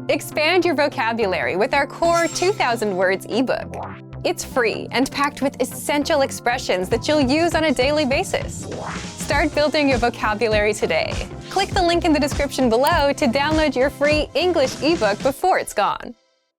Expand your vocabulary with our core 2,000 words ebook. It's free and packed with essential expressions that you'll use on a daily basis. Start building your vocabulary today. Click the link in the description below to download your free English ebook before it's gone.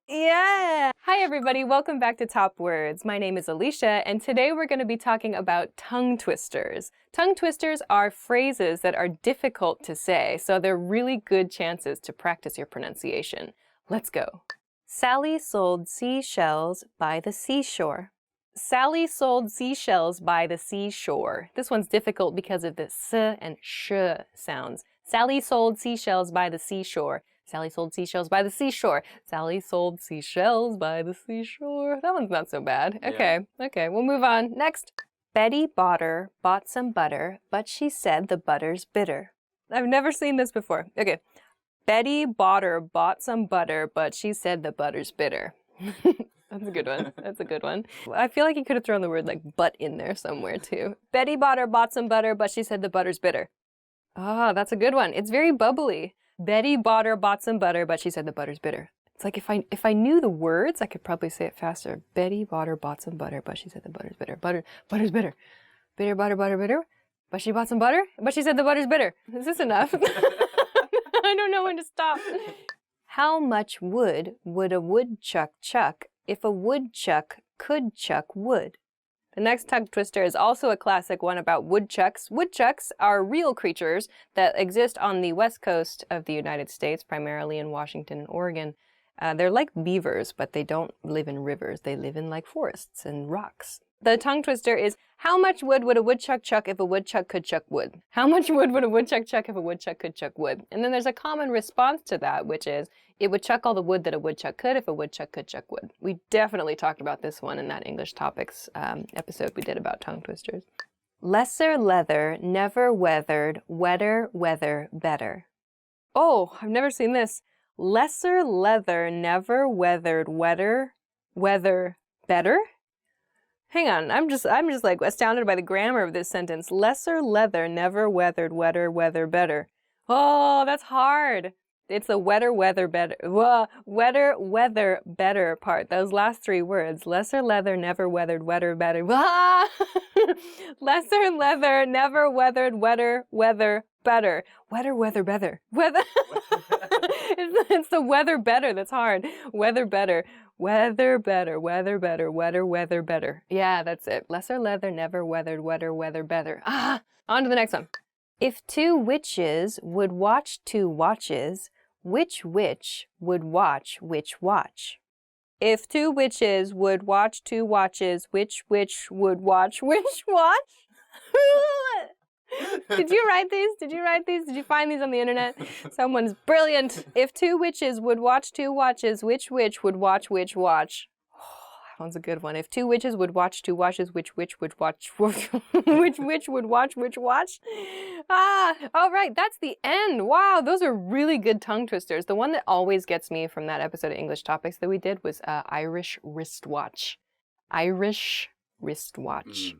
Yeah! Hi everybody, welcome back to Top Words. My name is Alicia, and today we're going to be talking about tongue twisters. Tongue twisters are phrases that are difficult to say, so they're really good chances to practice your pronunciation. Let's go. Sally sold seashells by the seashore. Sally sold seashells by the seashore. This one's difficult because of the s and sh sounds. Sally sold seashells by the seashore. Sally sold seashells by the seashore. Sally sold seashells by the seashore. That one's not so bad. Okay, we'll move on. Next. Betty Botter bought some butter, but she said the butter's bitter. I've never seen this before. Okay. Betty Botter bought some butter, but she said the butter's bitter. That's a good one. That's a good one. I feel like you could have thrown the word like but in there somewhere too. Betty Botter bought some butter, but she said the butter's bitter. Ah, that's a good one. It's very bubbly. Betty Botter bought some butter, but she said the butter's bitter. It's like if I knew the words, I could probably say it faster. Betty Botter bought some butter, but she said the butter's bitter. Butter's bitter. Bitter, butter, bitter. But she bought some butter, but she said the butter's bitter. Is this enough? I don't know when to stop. How much wood would a woodchuck chuck if a woodchuck could chuck wood? The next tongue twister is also a classic one about woodchucks. Woodchucks are real creatures that exist on the west coast of the United States, primarily in Washington and Oregon. They're like beavers, but they don't live in rivers. They live in like forests and rocks. The tongue twister is, how much wood would a woodchuck chuck if a woodchuck could chuck wood? How much wood would a woodchuck chuck if a woodchuck could chuck wood? And then there's a common response to that, which is, it would chuck all the wood that a woodchuck could if a woodchuck could chuck wood. We definitely talked about this one in that English topics episode we did about tongue twisters. Lesser leather, never weathered, wetter weather better. Oh, I've never seen this. Lesser leather, never weathered, wetter weather better? Hang on, I'm just like astounded by the grammar of this sentence. Lesser leather, never weathered, wetter weather better. Oh, that's hard. It's the wetter weather better. Wetter weather better part. Those last three words. Lesser leather, never weathered, wetter better. Lesser leather, never weathered, wetter weather better. Wetter weather better. Weather. It's the weather better that's hard. Weather better. Weather better, weather better, wetter weather better. Yeah, that's it. Lesser leather, never weathered, wetter weather better. On to the next one. If two witches would watch two watches, which witch would watch which watch? If two witches would watch two watches, which witch would watch which watch? Did you write these? Did you write these? Did you find these on the internet? Someone's brilliant. If two witches would watch two watches, which witch would watch which watch? Oh, that one's a good one. If two witches would watch two watches, which witch would watch which witch would watch which watch? All right, that's the end. Wow, those are really good tongue twisters. The one that always gets me from that episode of English Topics that we did was Irish wristwatch. Irish wristwatch.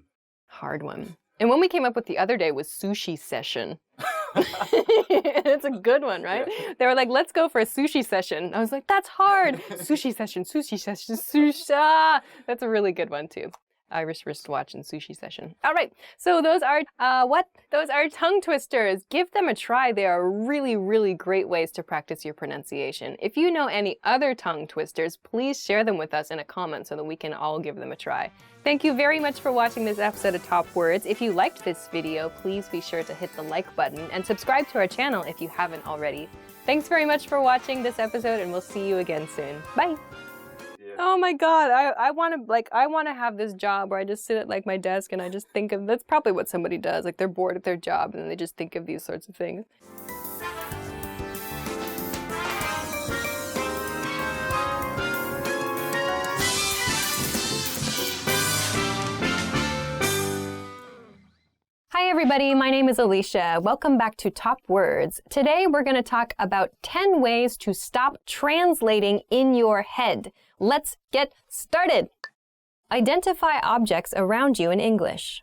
Hard one. And one we came up with the other day was sushi session. It's a good one, right? Yeah. They were like, let's go for a sushi session. I was like, that's hard. Sushi session, sushi session, sushi. That's a really good one too. Irish wristwatch and sushi session. All right, so those are, Those are tongue twisters. Give them a try. They are really, really great ways to practice your pronunciation. If you know any other tongue twisters, please share them with us in a comment so that we can all give them a try. Thank you very much for watching this episode of Top Words. If you liked this video, please be sure to hit the like button and subscribe to our channel if you haven't already. Thanks very much for watching this episode, and we'll see you again soon. Bye! Oh my god, I want to have this job where I just sit at like my desk and I just think of, that's probably what somebody does, like they're bored at their job and they just think of these sorts of things. Hi everybody, my name is Alicia. Welcome back to Top Words. Today we're going to talk about 10 ways to stop translating in your head. Let's get started. Identify objects around you in English.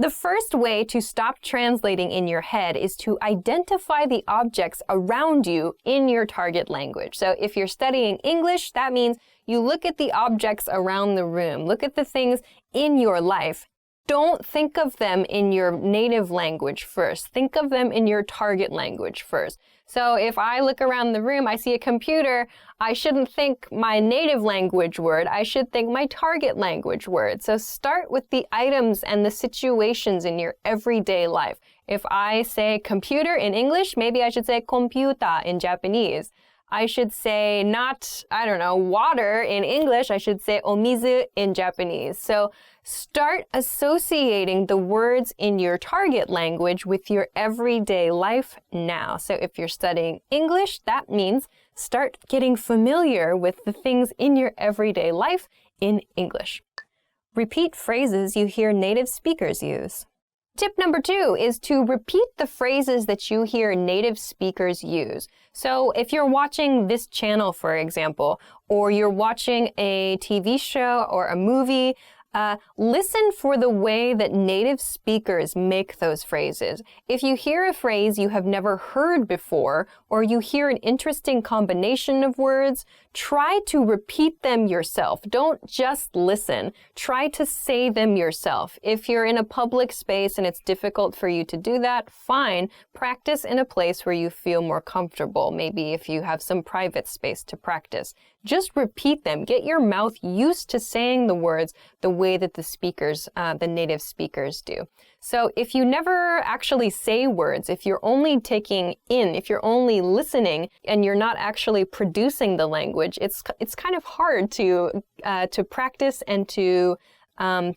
The first way to stop translating in your head is to identify the objects around you in your target language. So if you're studying English, that means you look at the objects around the room, look at the things in your life. Don't think of them in your native language first. Think of them in your target language first. So if I look around the room, I see a computer, I shouldn't think my native language word, I should think my target language word. So start with the items and the situations in your everyday life. If I say computer in English, maybe I should say computer in Japanese. I should say not, water in English. I should say omizu in Japanese. So start associating the words in your target language with your everyday life now. So if you're studying English, that means start getting familiar with the things in your everyday life in English. Repeat phrases you hear native speakers use. Tip number 2 is to repeat the phrases that you hear native speakers use. So if you're watching this channel, for example, or you're watching a TV show or a movie, listen for the way that native speakers make those phrases. If you hear a phrase you have never heard before, or you hear an interesting combination of words, try to repeat them yourself. Don't just listen. Try to say them yourself. If you're in a public space and it's difficult for you to do that, fine. Practice in a place where you feel more comfortable. Maybe if you have some private space to practice. Just repeat them. Get your mouth used to saying the words the way that the native speakers do. So if you never actually say words, if you're only taking in, if you're only listening and you're not actually producing the language, it's kind of hard to practice and to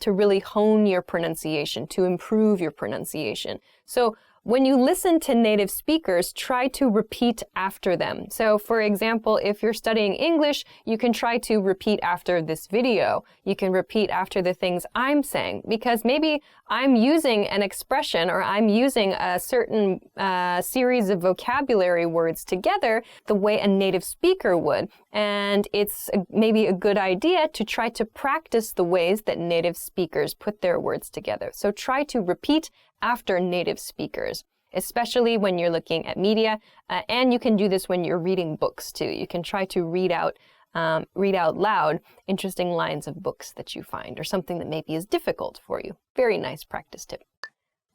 really hone your pronunciation, to improve your pronunciation. So when you listen to native speakers, try to repeat after them. So for example, if you're studying English, you can try to repeat after this video. You can repeat after the things I'm saying, because maybe I'm using an expression or I'm using a certain series of vocabulary words together the way a native speaker would. And it's maybe a good idea to try to practice the ways that native speakers put their words together. So try to repeat after native speakers, especially when you're looking at media. And you can do this when you're reading books too. You can try to read out loud interesting lines of books that you find or something that maybe is difficult for you. Very nice practice tip.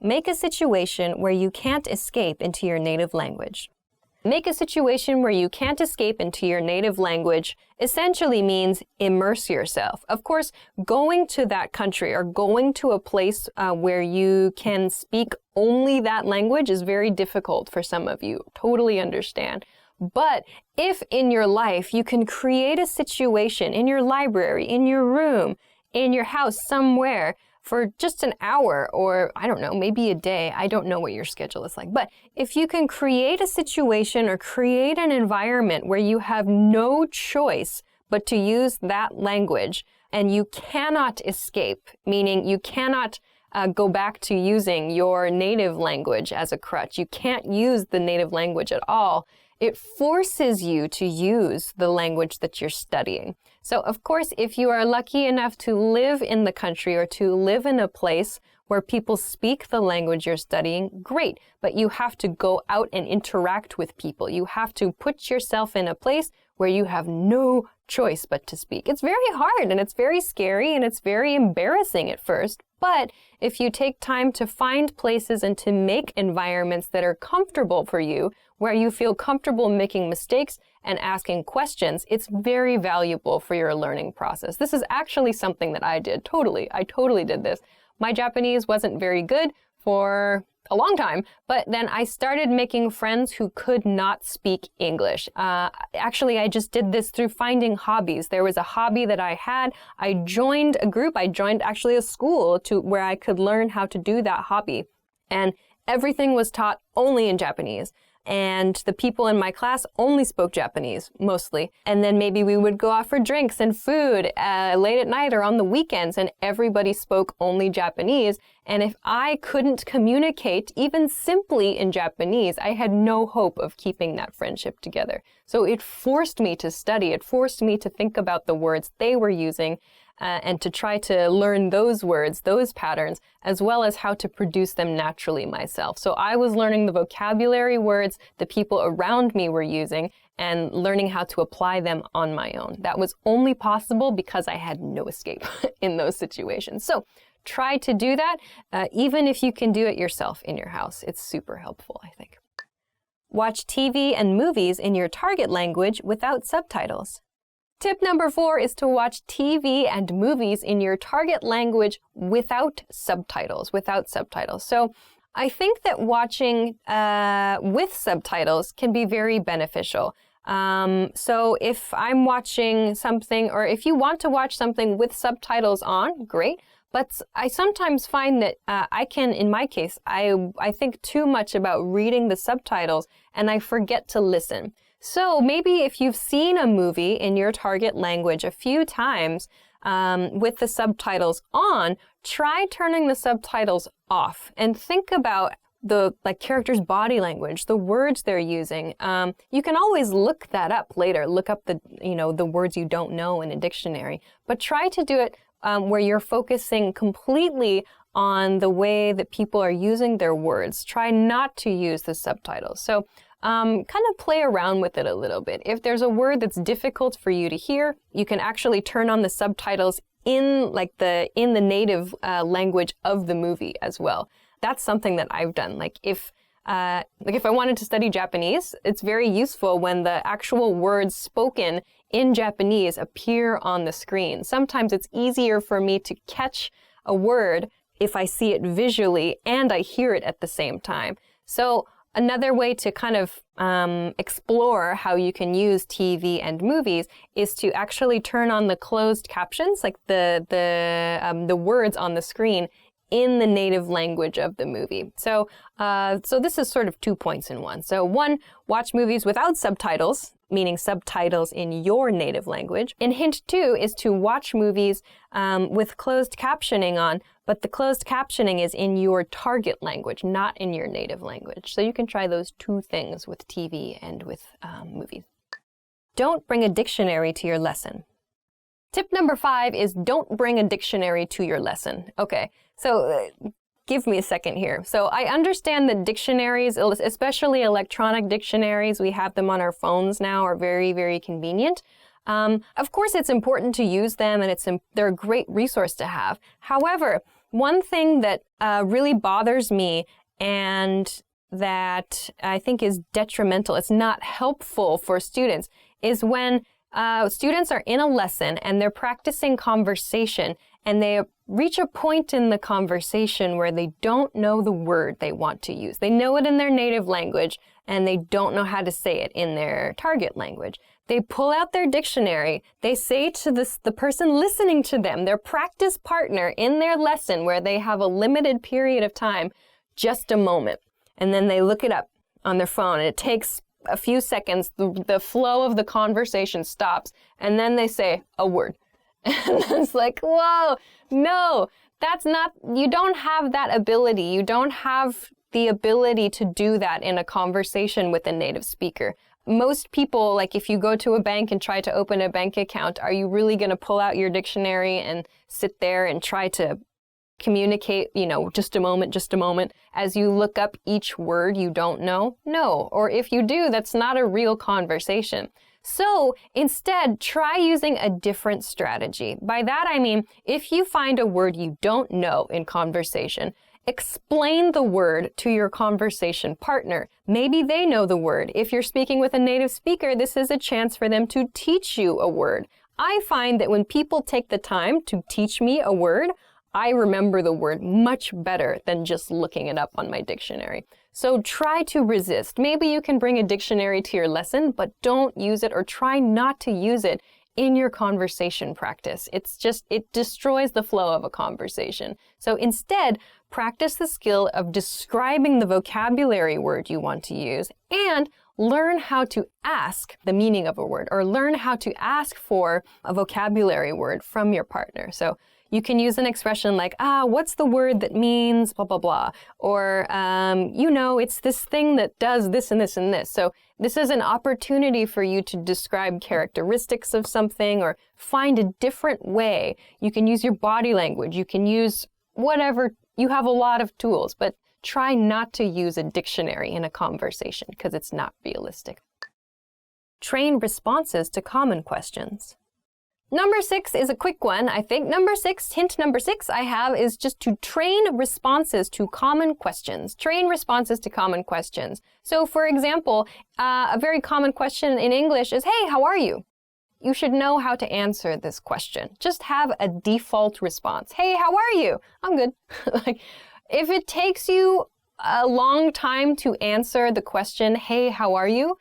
Make a situation where you can't escape into your native language. Make a situation where you can't escape into your native language essentially means immerse yourself. Of course, going to that country or going to a place where you can speak only that language is very difficult for some of you. Totally understand. But if in your life you can create a situation in your library, in your room, in your house, somewhere, for just an hour or, maybe a day. I don't know what your schedule is like. But if you can create a situation or create an environment where you have no choice but to use that language and you cannot escape, meaning you cannot go back to using your native language as a crutch. You can't use the native language at all. It forces you to use the language that you're studying. So, of course, if you are lucky enough to live in the country or to live in a place where people speak the language you're studying, great. But you have to go out and interact with people. You have to put yourself in a place where you have no choice but to speak. It's very hard and it's very scary and it's very embarrassing at first. But if you take time to find places and to make environments that are comfortable for you, where you feel comfortable making mistakes and asking questions, it's very valuable for your learning process. This is actually something that I did. I totally did this. My Japanese wasn't very good for a long time, but then I started making friends who could not speak English. Actually, I just did this through finding hobbies. There was a hobby that I had. I joined a group. I joined actually a school where I could learn how to do that hobby. And everything was taught only in Japanese. And the people in my class only spoke Japanese, mostly. And then maybe we would go out for drinks and food late at night or on the weekends, and everybody spoke only Japanese. And if I couldn't communicate even simply in Japanese, I had no hope of keeping that friendship together. So it forced me to study. It forced me to think about the words they were using. and to try to learn those words, those patterns, as well as how to produce them naturally myself. So I was learning the vocabulary words the people around me were using and learning how to apply them on my own. That was only possible because I had no escape in those situations. So try to do that, even if you can do it yourself in your house. It's super helpful, I think. Watch TV and movies in your target language without subtitles. Tip number 4 is to watch TV and movies in your target language without subtitles, So I think that watching with subtitles can be very beneficial. So if I'm watching something, or if you want to watch something with subtitles on, great. But I sometimes find that in my case, I think too much about reading the subtitles and I forget to listen. So maybe if you've seen a movie in your target language a few times with the subtitles on, try turning the subtitles off and think about the character's body language, the words they're using. You can always look that up later, look up the words you don't know in a dictionary, but try to do it where you're focusing completely on the way that people are using their words. Try not to use the subtitles. So kind of play around with it a little bit. If there's a word that's difficult for you to hear, you can actually turn on the subtitles in the native language of the movie as well. That's something that I've done. If I wanted to study Japanese, it's very useful when the actual words spoken in Japanese appear on the screen. Sometimes it's easier for me to catch a word if I see it visually and I hear it at the same time. So another way to kind of explore how you can use TV and movies is to actually turn on the closed captions, like the words on the screen in the native language of the movie. So this is sort of 2 points in one. So 1, watch movies without subtitles, meaning subtitles in your native language. And hint 2 is to watch movies with closed captioning on, but the closed captioning is in your target language, not in your native language. So you can try those 2 things with TV and with movies. Don't bring a dictionary to your lesson. Tip number 5 is don't bring a dictionary to your lesson. Okay, so give me a second here. So I understand that dictionaries, especially electronic dictionaries, we have them on our phones now, are very, very convenient. Of course, it's important to use them and they're a great resource to have. However, one thing that really bothers me and that I think is detrimental, it's not helpful for students, is when students are in a lesson and they're practicing conversation and they reach a point in the conversation where they don't know the word they want to use. They know it in their native language and they don't know how to say it in their target language. They pull out their dictionary. They say to the person listening to them, their practice partner in their lesson where they have a limited period of time, just a moment. And then they look it up on their phone and it takes a few seconds, the flow of the conversation stops, and then they say a word. And it's like, whoa, no, that's not, you don't have that ability. You don't have the ability to do that in a conversation with a native speaker. Most people, if you go to a bank and try to open a bank account, are you really going to pull out your dictionary and sit there and try to communicate, just a moment, as you look up each word you don't know? No. Or if you do, that's not a real conversation. So instead, try using a different strategy. By that, I mean, if you find a word you don't know in conversation, explain the word to your conversation partner. Maybe they know the word. If you're speaking with a native speaker, this is a chance for them to teach you a word. I find that when people take the time to teach me a word, I remember the word much better than just looking it up on my dictionary. So try to resist. Maybe you can bring a dictionary to your lesson, but don't use it or try not to use it in your conversation practice. It destroys the flow of a conversation. So instead, practice the skill of describing the vocabulary word you want to use and learn how to ask the meaning of a word or learn how to ask for a vocabulary word from your partner. So you can use an expression like, what's the word that means blah, blah, blah. Or, it's this thing that does this and this and this. So this is an opportunity for you to describe characteristics of something or find a different way. You can use your body language. You can use whatever. You have a lot of tools, but try not to use a dictionary in a conversation because it's not realistic. Train responses to common questions. Number 6 is a quick one, I think. Hint number six I have is just to train responses to common questions. Train responses to common questions. So for example, a very common question in English is, hey, how are you? You should know how to answer this question. Just have a default response. Hey, how are you? I'm good. If it takes you a long time to answer the question, hey, how are you?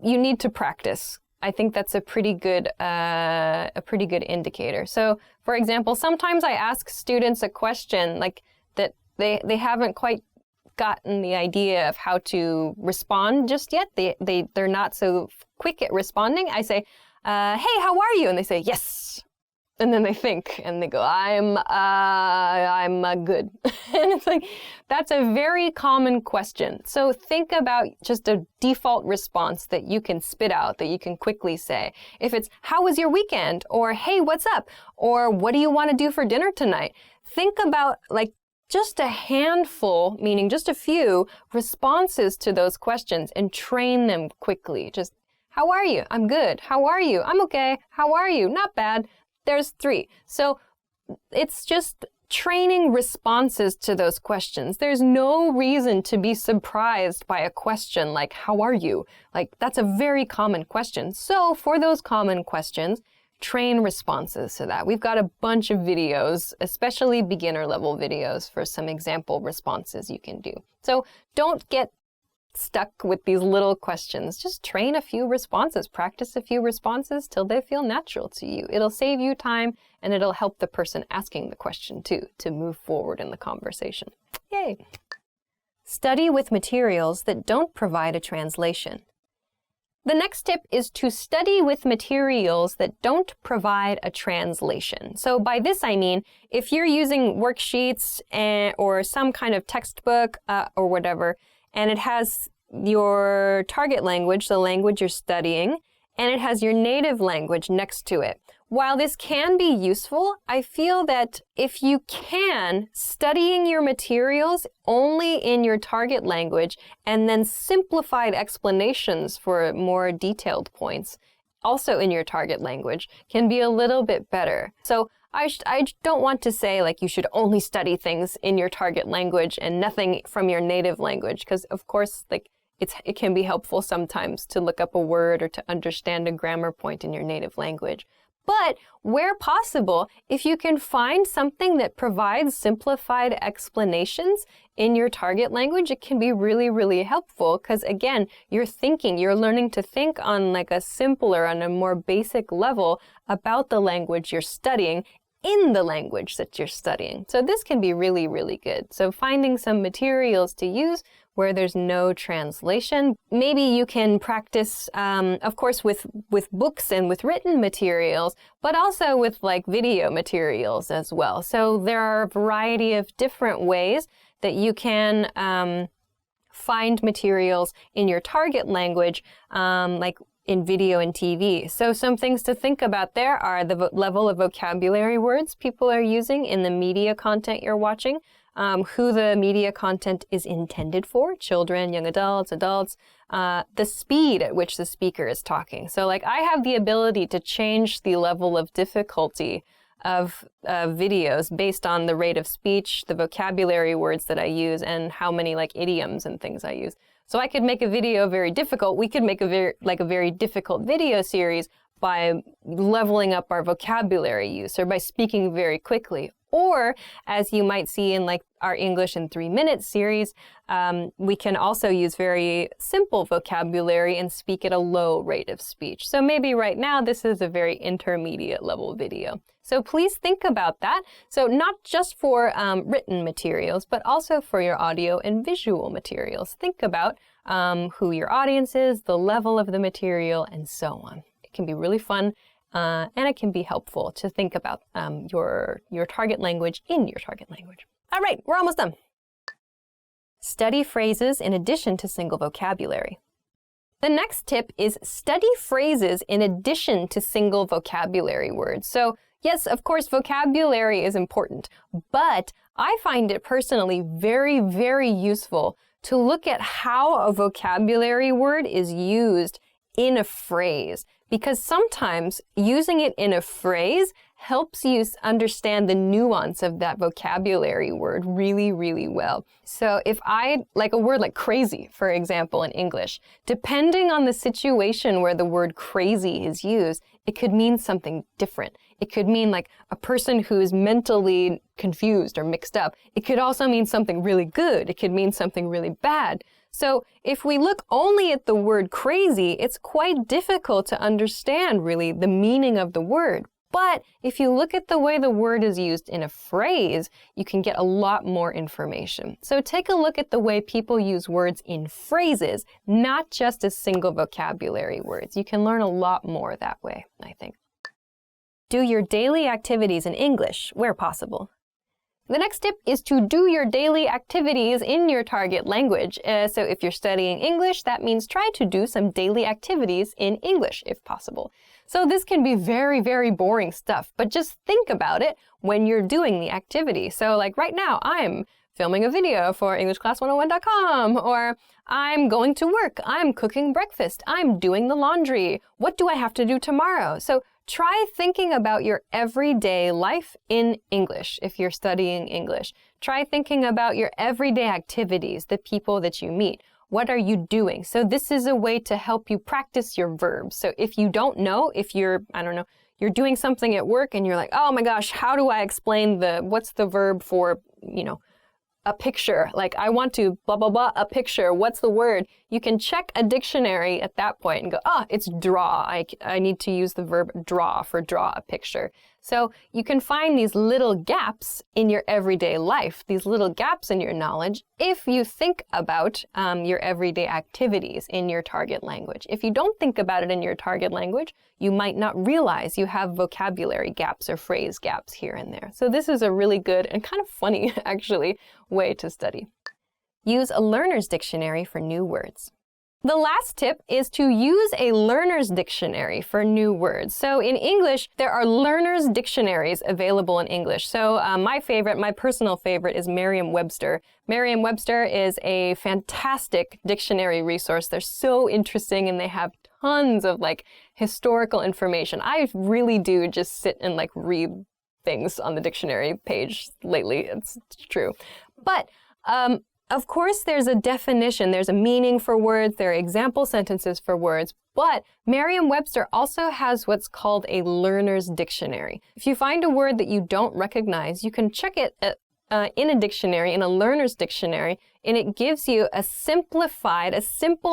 You need to practice. I think that's a pretty good indicator. So, for example, sometimes I ask students a question like that they haven't quite gotten the idea of how to respond just yet. They're not so quick at responding. I say, hey, how are you? And they say, yes. And then they think and they go, I'm good. And it's like, that's a very common question. So think about just a default response that you can spit out, that you can quickly say. If it's, how was your weekend? Or, hey, what's up? Or, what do you want to do for dinner tonight? Think about just a handful, meaning just a few responses to those questions and train them quickly. Just, how are you? I'm good. How are you? I'm okay. How are you? Not bad. There's 3. So it's just training responses to those questions. There's no reason to be surprised by a question like, how are you? That's a very common question. So for those common questions, train responses to that. We've got a bunch of videos, especially beginner level videos, for some example responses you can do. So don't get stuck with these little questions. Just train a few responses. Practice a few responses till they feel natural to you. It'll save you time and it'll help the person asking the question too to move forward in the conversation. Yay! Study with materials that don't provide a translation. The next tip is to study with materials that don't provide a translation. So by this I mean, if you're using worksheets or some kind of textbook or whatever, and it has your target language, the language you're studying, and it has your native language next to it. While this can be useful, I feel that if you can, studying your materials only in your target language and then simplified explanations for more detailed points, also in your target language, can be a little bit better. So I don't want to say you should only study things in your target language and nothing from your native language, because of course it can be helpful sometimes to look up a word or to understand a grammar point in your native language. But where possible, if you can find something that provides simplified explanations in your target language, it can be really, really helpful because, again, you're learning to think on a simpler, on a more basic level about the language you're studying in the language that you're studying. So this can be really, really good. So finding some materials to use where there's no translation. Maybe you can practice, of course, with books and with written materials, but also with video materials as well. So there are a variety of different ways that you can find materials in your target language, in video and TV. So some things to think about there are the level of vocabulary words people are using in the media content you're watching, who the media content is intended for, children, young adults, the speed at which the speaker is talking. So I have the ability to change the level of difficulty of videos based on the rate of speech, the vocabulary words that I use, and how many idioms and things I use. So I could make a video very difficult. We could make a very difficult video series by leveling up our vocabulary use or by speaking very quickly. Or, as you might see in our English in 3-minute series, we can also use very simple vocabulary and speak at a low rate of speech. So maybe right now this is a very intermediate level video. So please think about that. So not just for written materials, but also for your audio and visual materials. Think about who your audience is, the level of the material, and so on. It can be really fun and it can be helpful to think about your target language in your target language. All right, we're almost done. Study phrases in addition to single vocabulary. The next tip is study phrases in addition to single vocabulary words. So yes, of course, vocabulary is important, but I find it personally very, very useful to look at how a vocabulary word is used in a phrase, because sometimes using it in a phrase helps you understand the nuance of that vocabulary word really, really well. So if like a word like crazy, for example, in English, depending on the situation where the word crazy is used, it could mean something different. It could mean like a person who's mentally confused or mixed up. It could also mean something really good. It could mean something really bad. So if we look only at the word crazy, it's quite difficult to understand really the meaning of the word. But if you look at the way the word is used in a phrase, you can get a lot more information. So take a look at the way people use words in phrases, not just as single vocabulary words. You can learn a lot more that way, I think. Do your daily activities in English where possible. The next tip is to do your daily activities in your target language. So if you're studying English, that means try to do some daily activities in English if possible. So this can be very, very boring stuff, but just think about it when you're doing the activity. So like right now, I'm filming a video for EnglishClass101.com, or I'm going to work, I'm cooking breakfast, I'm doing the laundry. What do I have to do tomorrow? So try thinking about your everyday life in English if you're studying English. Try thinking about your everyday activities, the people that you meet. What are you doing? So this is a way to help you practice your verbs. So if you don't know, if you're, you're doing something at work and you're like, oh my gosh, how do I explain what's the verb for, a picture? Like I want to blah, blah, blah, a picture. What's the word? You can check a dictionary at that point and go, it's draw. I need to use the verb draw for draw a picture. So you can find these little gaps in your everyday life, these little gaps in your knowledge, if you think about your everyday activities in your target language. If you don't think about it in your target language, you might not realize you have vocabulary gaps or phrase gaps here and there. So this is a really good and kind of funny, actually, way to study. Use a learner's dictionary for new words. The last tip is to use a learner's dictionary for new words. So in English, there are learner's dictionaries available in English. So my personal favorite is Merriam-Webster. Merriam-Webster is a fantastic dictionary resource. They're so interesting and they have tons of historical information. I really do just sit and read things on the dictionary page lately. It's true. But of course, there's a definition, there's a meaning for words, there are example sentences for words, but Merriam-Webster also has what's called a learner's dictionary. If you find a word that you don't recognize, you can check it in a dictionary, in a learner's dictionary, and it gives you a simple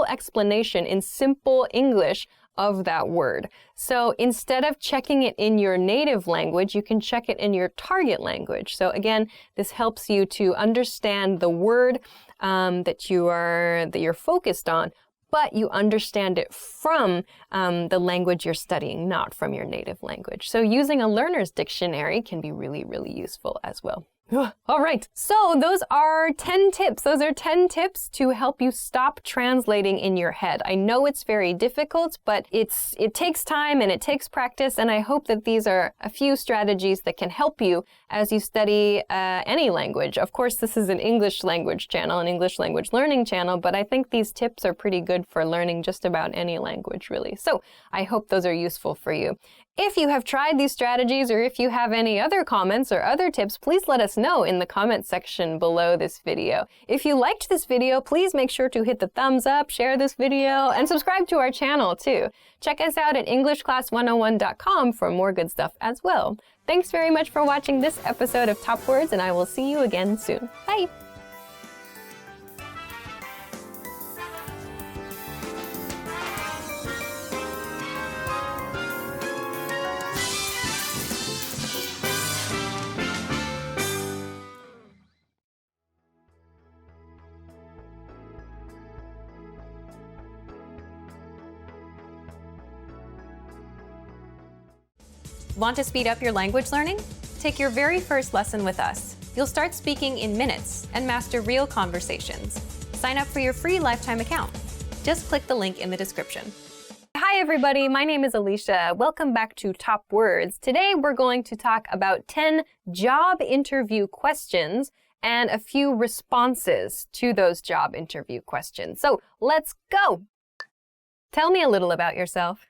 explanation in simple English of that word. So instead of checking it in your native language, you can check it in your target language. So again, this helps you to understand the word that you're focused on, but you understand it from the language you're studying, not from your native language. So using a learner's dictionary can be really, really useful as well. All right, so those are 10 tips. Those are 10 tips to help you stop translating in your head. I know it's very difficult, but it takes time and it takes practice, and I hope that these are a few strategies that can help you as you study any language. Of course, this is an English language channel, an English language learning channel, but I think these tips are pretty good for learning just about any language, really. So I hope those are useful for you. If you have tried these strategies, or if you have any other comments or other tips, please let us know in the comment section below this video. If you liked this video, please make sure to hit the thumbs up, share this video, and subscribe to our channel too. Check us out at EnglishClass101.com for more good stuff as well. Thanks very much for watching this episode of Top Words, and I will see you again soon. Bye! Want to speed up your language learning? Take your very first lesson with us. You'll start speaking in minutes and master real conversations. Sign up for your free lifetime account. Just click the link in the description. Hi everybody, my name is Alicia. Welcome back to Top Words. Today we're going to talk about 10 job interview questions and a few responses to those job interview questions. So let's go! Tell me a little about yourself.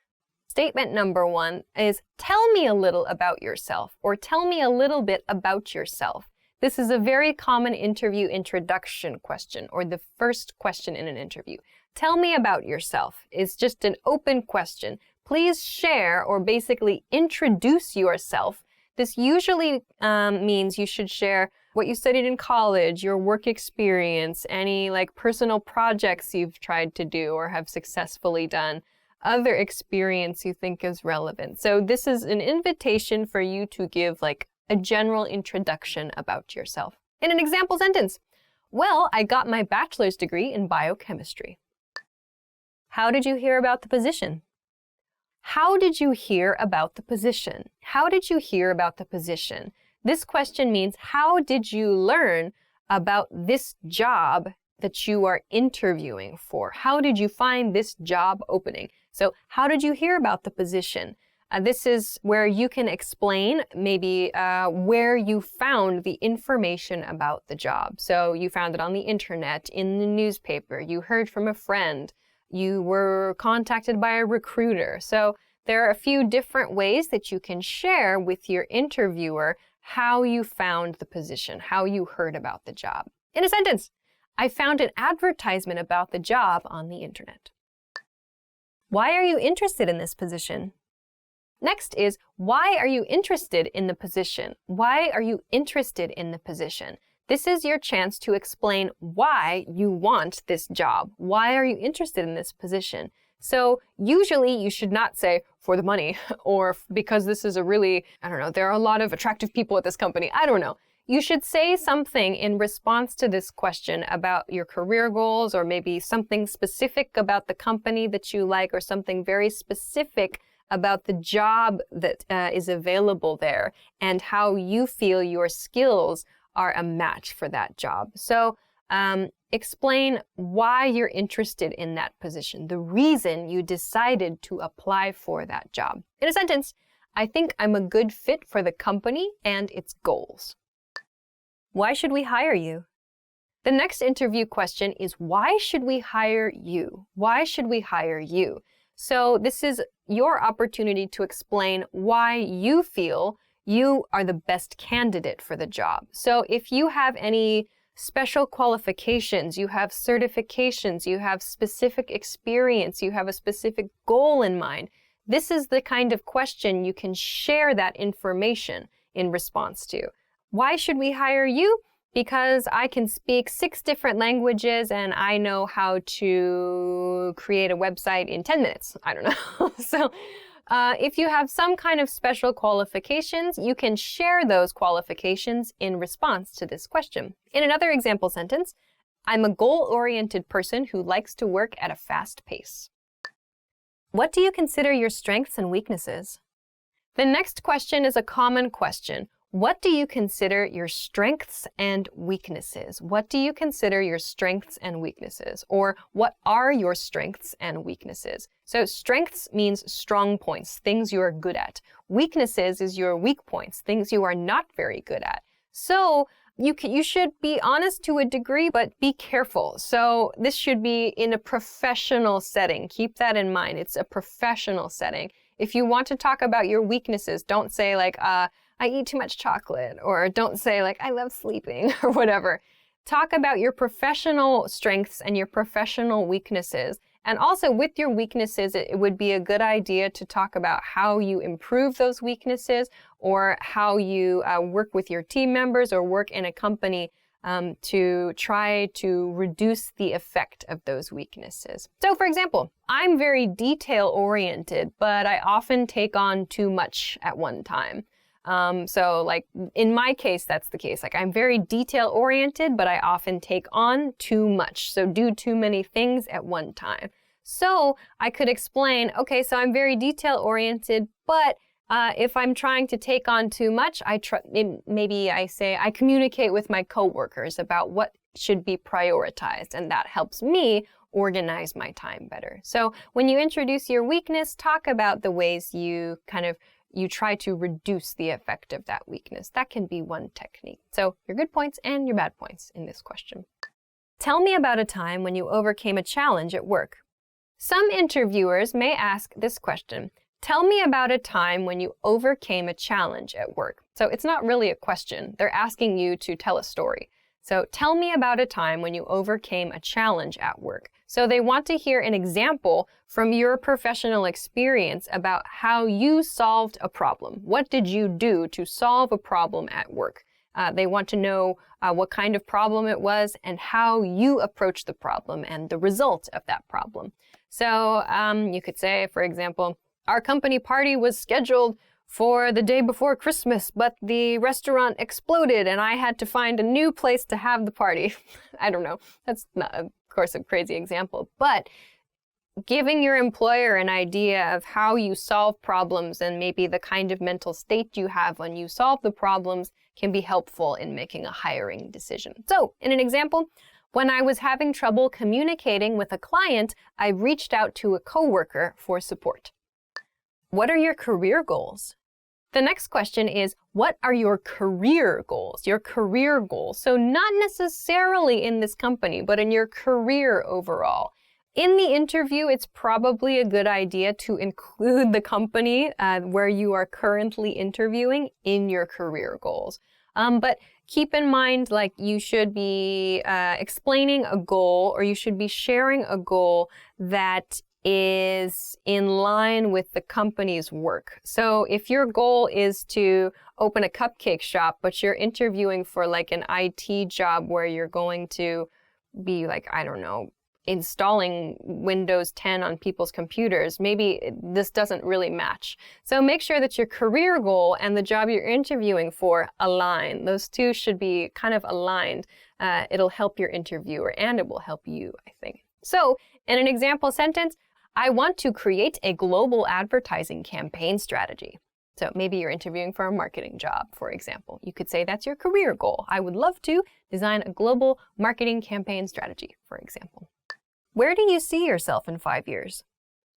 Statement number 1 is tell me a little about yourself, or tell me a little bit about yourself. This is a very common interview introduction question, or the first question in an interview. Tell me about yourself is just an open question. Please share or basically introduce yourself. This usually means you should share what you studied in college, your work experience, any personal projects you've tried to do or have successfully done, other experience you think is relevant. So this is an invitation for you to give a general introduction about yourself. In an example sentence, well, I got my bachelor's degree in biochemistry. How did you hear about the position? How did you hear about the position? How did you hear about the position? This question means how did you learn about this job that you are interviewing for? How did you find this job opening? So how did you hear about the position? This is where you can explain maybe where you found the information about the job. So you found it on the internet, in the newspaper, you heard from a friend, you were contacted by a recruiter. So there are a few different ways that you can share with your interviewer how you found the position, how you heard about the job. In a sentence, I found an advertisement about the job on the internet. Why are you interested in this position? Next is, why are you interested in the position? Why are you interested in the position? This is your chance to explain why you want this job. Why are you interested in this position? So usually you should not say, for the money, or because this is there are a lot of attractive people at this company. I don't know. You should say something in response to this question about your career goals, or maybe something specific about the company that you like, or something very specific about the job that is available there, and how you feel your skills are a match for that job. So explain why you're interested in that position, the reason you decided to apply for that job. In a sentence, I think I'm a good fit for the company and its goals. Why should we hire you? The next interview question is, why should we hire you? Why should we hire you? So this is your opportunity to explain why you feel you are the best candidate for the job. So if you have any special qualifications, you have certifications, you have specific experience, you have a specific goal in mind, this is the kind of question you can share that information in response to. Why should we hire you? Because I can speak 6 different languages and I know how to create a website in 10 minutes. I don't know. So if you have some kind of special qualifications, you can share those qualifications in response to this question. In another example sentence, I'm a goal-oriented person who likes to work at a fast pace. What do you consider your strengths and weaknesses? The next question is a common question. What do you consider your strengths and weaknesses? What do you consider your strengths and weaknesses? Or what are your strengths and weaknesses? So strengths means strong points, things you are good at. Weaknesses is your weak points, things you are not very good at. So you should be honest to a degree, but be careful. So this should be in a professional setting. Keep that in mind. It's a professional setting. If you want to talk about your weaknesses, don't say I eat too much chocolate, or don't say I love sleeping or whatever. Talk about your professional strengths and your professional weaknesses. And also with your weaknesses, it would be a good idea to talk about how you improve those weaknesses, or how you work with your team members or work in a company to try to reduce the effect of those weaknesses. So for example, I'm very detail-oriented, but I often take on too much at one time. So in my case, that's the case. I'm very detail-oriented, but I often take on too much. So do too many things at one time. So I could explain, okay, so I'm very detail-oriented, but If I'm trying to take on too much, maybe I say I communicate with my coworkers about what should be prioritized, and that helps me organize my time better. So when you introduce your weakness, talk about the ways you try to reduce the effect of that weakness. That can be one technique. So your good points and your bad points in this question. Tell me about a time when you overcame a challenge at work. Some interviewers may ask this question. Tell me about a time when you overcame a challenge at work. So it's not really a question. They're asking you to tell a story. So tell me about a time when you overcame a challenge at work. So they want to hear an example from your professional experience about how you solved a problem. What did you do to solve a problem at work? They want to know what kind of problem it was and how you approached the problem and the result of that problem. So you could say, for example, our company party was scheduled for the day before Christmas, but the restaurant exploded and I had to find a new place to have the party. I don't know. That's not, of course, a crazy example, but giving your employer an idea of how you solve problems and maybe the kind of mental state you have when you solve the problems can be helpful in making a hiring decision. So, in an example, when I was having trouble communicating with a client, I reached out to a coworker for support. What are your career goals? The next question is, what are your career goals? Your career goals. So not necessarily in this company, but in your career overall. In the interview, it's probably a good idea to include the company where you are currently interviewing in your career goals. But keep in mind, like, you should be explaining a goal, or you should be sharing a goal that is in line with the company's work. So if your goal is to open a cupcake shop, but you're interviewing for like an IT job where you're going to be like, I don't know, installing Windows 10 on people's computers, maybe this doesn't really match. So make sure that your career goal and the job you're interviewing for align. Those two should be kind of aligned. It'll help your interviewer and it will help you, I think. So in an example sentence, I want to create a global advertising campaign strategy. So maybe you're interviewing for a marketing job, for example. You could say that's your career goal. I would love to design a global marketing campaign strategy, for example. Where do you see yourself in 5 years?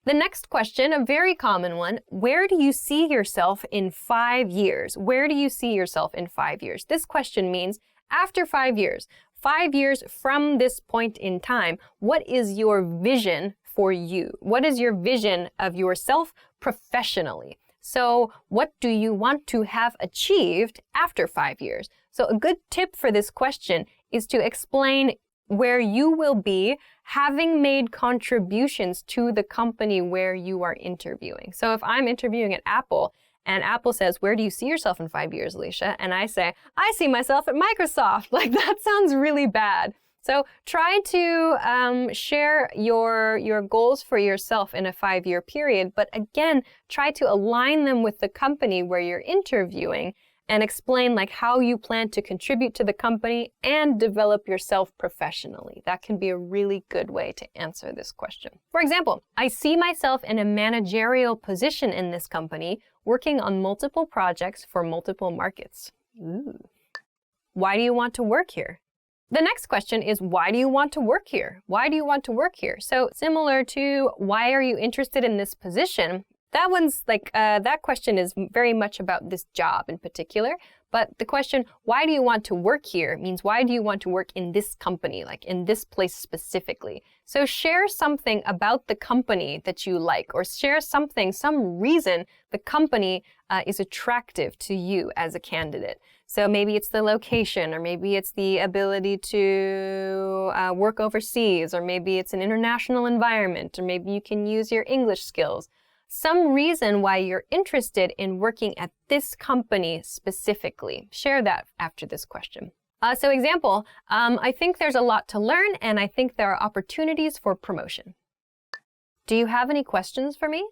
The next question, a very common one, where do you see yourself in 5 years? Where do you see yourself in 5 years? This question means after 5 years, 5 years from this point in time, what is your vision for you? What is your vision of yourself professionally? So what do you want to have achieved after 5 years? So a good tip for this question is to explain where you will be having made contributions to the company where you are interviewing. So if I'm interviewing at Apple and Apple says, where do you see yourself in 5 years, Alicia? And I say, I see myself at Microsoft. Like, that sounds really bad. So try to share your goals for yourself in a 5-year period, but again, try to align them with the company where you're interviewing and explain like how you plan to contribute to the company and develop yourself professionally. That can be a really good way to answer this question. For example, I see myself in a managerial position in this company, working on multiple projects for multiple markets. Ooh. Why do you want to work here? The next question is, why do you want to work here? Why do you want to work here? So similar to why are you interested in this position? That one's like, that question is very much about this job in particular. But the question, why do you want to work here, means why do you want to work in this company, like in this place specifically? So share something about the company that you like, or share something, some reason the company is attractive to you as a candidate. So maybe it's the location, or maybe it's the ability to work overseas, or maybe it's an international environment, or maybe you can use your English skills. Some reason why you're interested in working at this company specifically. Share that after this question. So example, I think there's a lot to learn and I think there are opportunities for promotion. Do you have any questions for me?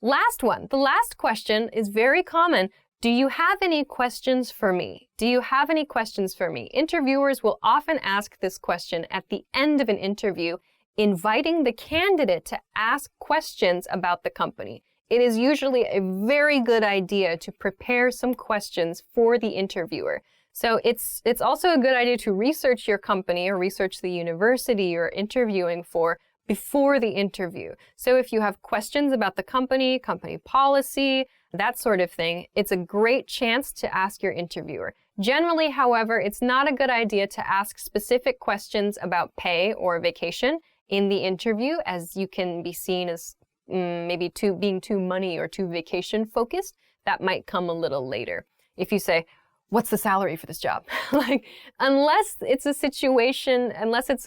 Last one. The last question is very common. Do you have any questions for me? Do you have any questions for me? Interviewers will often ask this question at the end of an interview, inviting the candidate to ask questions about the company. it is usually a very good idea to prepare some questions for the interviewer. So it's also a good idea to research your company or research the university you're interviewing for before the interview. So if you have questions about the company policy, that sort of thing, it's a great chance to ask your interviewer. Generally, however, it's not a good idea to ask specific questions about pay or vacation in the interview, as you can be seen as maybe being too money or too vacation focused. That might come a little later. If you say, what's the salary for this job? Unless it's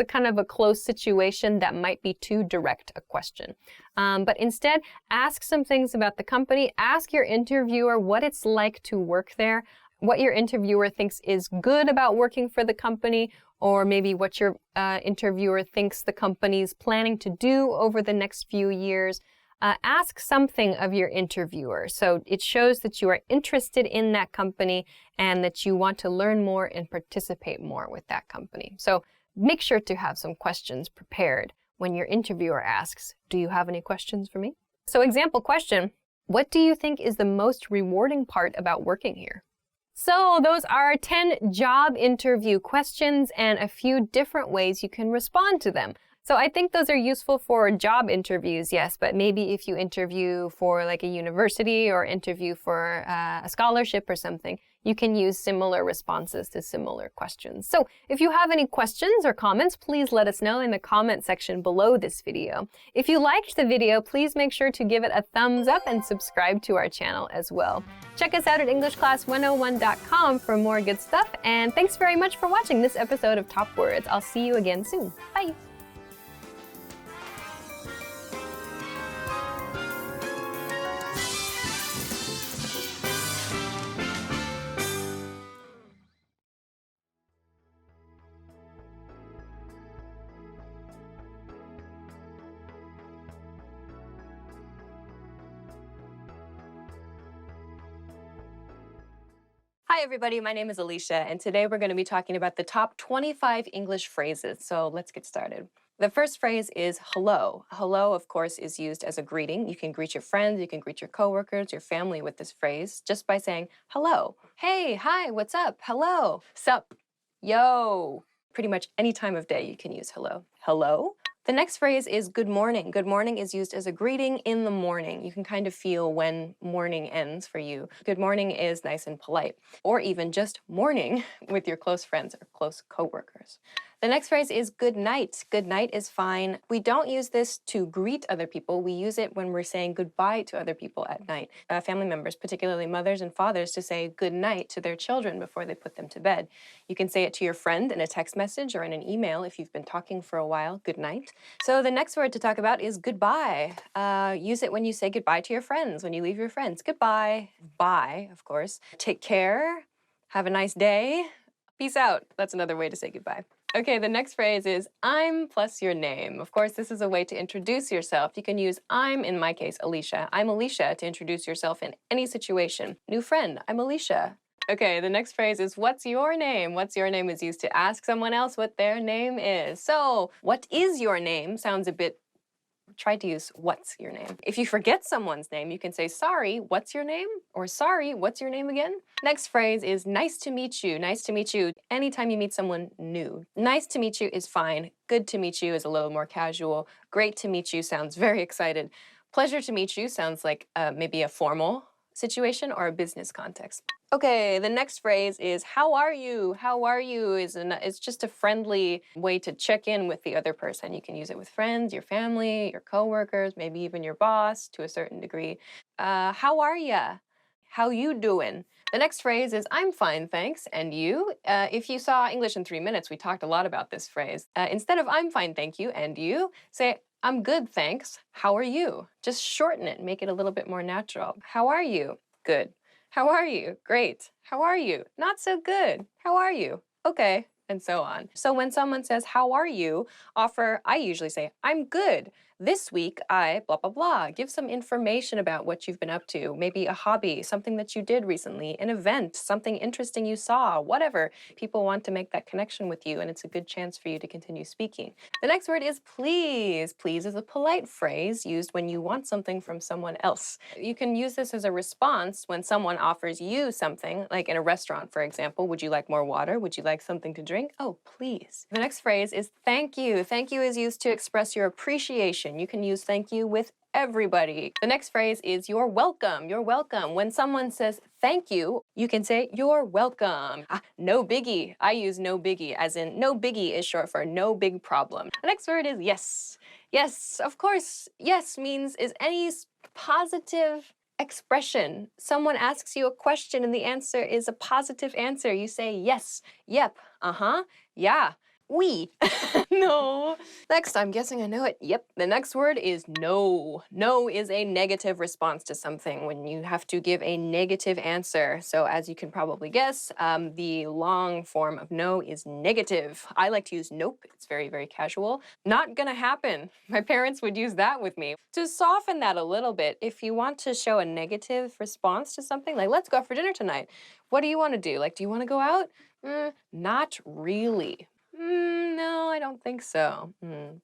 a kind of a close situation, that might be too direct a question. But instead, ask some things about the company. Ask your interviewer what it's like to work there, what your interviewer thinks is good about working for the company, or maybe what your interviewer thinks the company's planning to do over the next few years. Ask something of your interviewer. So it shows that you are interested in that company and that you want to learn more and participate more with that company. So make sure to have some questions prepared when your interviewer asks, do you have any questions for me? So example question, what do you think is the most rewarding part about working here? So those are 10 job interview questions and a few different ways you can respond to them. So I think those are useful for job interviews, yes, but maybe if you interview for like a university or interview for a scholarship or something, you can use similar responses to similar questions. So if you have any questions or comments, please let us know in the comment section below this video. If you liked the video, please make sure to give it a thumbs up and subscribe to our channel as well. Check us out at EnglishClass101.com for more good stuff, and thanks very much for watching this episode of Top Words. I'll see you again soon. Bye! Hi everybody, my name is Alicia, and today we're going to be talking about the top 25 English phrases. So let's get started. The first phrase is hello. Hello, of course, is used as a greeting. You can greet your friends, you can greet your coworkers, your family with this phrase just by saying hello. Hey, hi, what's up? Hello. Sup? Yo. Pretty much any time of day you can use hello. Hello. The next phrase is good morning. Good morning is used as a greeting in the morning. You can kind of feel when morning ends for you. Good morning is nice and polite. Or even just morning with your close friends or close coworkers. The next phrase is good night. Good night is fine. We don't use this to greet other people. We use it when we're saying goodbye to other people at night. Family members, particularly mothers and fathers, to say good night to their children before they put them to bed. You can say it to your friend in a text message or in an email if you've been talking for a while. Good night. So the next word to talk about is goodbye. Use it when you say goodbye to your friends, when you leave your friends. Goodbye. Bye, of course. Take care. Have a nice day. Peace out. That's another way to say goodbye. Okay, the next phrase is I'm plus your name. Of course, this is a way to introduce yourself. You can use I'm, in my case, Alicia. I'm Alicia to introduce yourself in any situation. New friend, I'm Alicia. Okay, the next phrase is what's your name? What's your name is used to ask someone else what their name is. So, what is your name sounds a bit, try to use what's your name. If you forget someone's name, you can say sorry, what's your name? Or sorry, what's your name again? Next phrase is nice to meet you. Nice to meet you anytime you meet someone new. Nice to meet you is fine. Good to meet you is a little more casual. Great to meet you sounds very excited. Pleasure to meet you sounds like maybe a formal situation or a business context. Okay, the next phrase is how are you? How are you is just a friendly way to check in with the other person. You can use it with friends, your family, your coworkers, maybe even your boss to a certain degree. How are ya? How you doing? The next phrase is I'm fine, thanks. And you? If you saw English in 3 minutes, we talked a lot about this phrase. Instead of I'm fine, thank you, and you, say I'm good, thanks. How are you? Just shorten it, make it a little bit more natural. How are you? Good. How are you? Great. How are you? Not so good. How are you? Okay. And so on. So when someone says, how are you? I usually say, I'm good. This week, I blah, blah, blah. Give some information about what you've been up to. Maybe a hobby, something that you did recently, an event, something interesting you saw, whatever. People want to make that connection with you, and it's a good chance for you to continue speaking. The next word is please. Please is a polite phrase used when you want something from someone else. You can use this as a response when someone offers you something, like in a restaurant, for example. Would you like more water? Would you like something to drink? Oh, please. The next phrase is thank you. Thank you is used to express your appreciation. You can use thank you with everybody. The next phrase is you're welcome. You're welcome. When someone says thank you, you can say you're welcome. No biggie. I use no biggie, as in no biggie is short for no big problem. The next word is yes. Yes, of course. Yes means is any positive expression. Someone asks you a question and the answer is a positive answer. You say yes, yep, yeah. Oui. No. Next, I'm guessing I know it. Yep. The next word is no. No is a negative response to something when you have to give a negative answer. So as you can probably guess, the long form of no is negative. I like to use nope. It's very, very casual. Not gonna happen. My parents would use that with me. To soften that a little bit, if you want to show a negative response to something, like let's go out for dinner tonight. What do you want to do? Like, do you want to go out? Not really. No, I don't think so,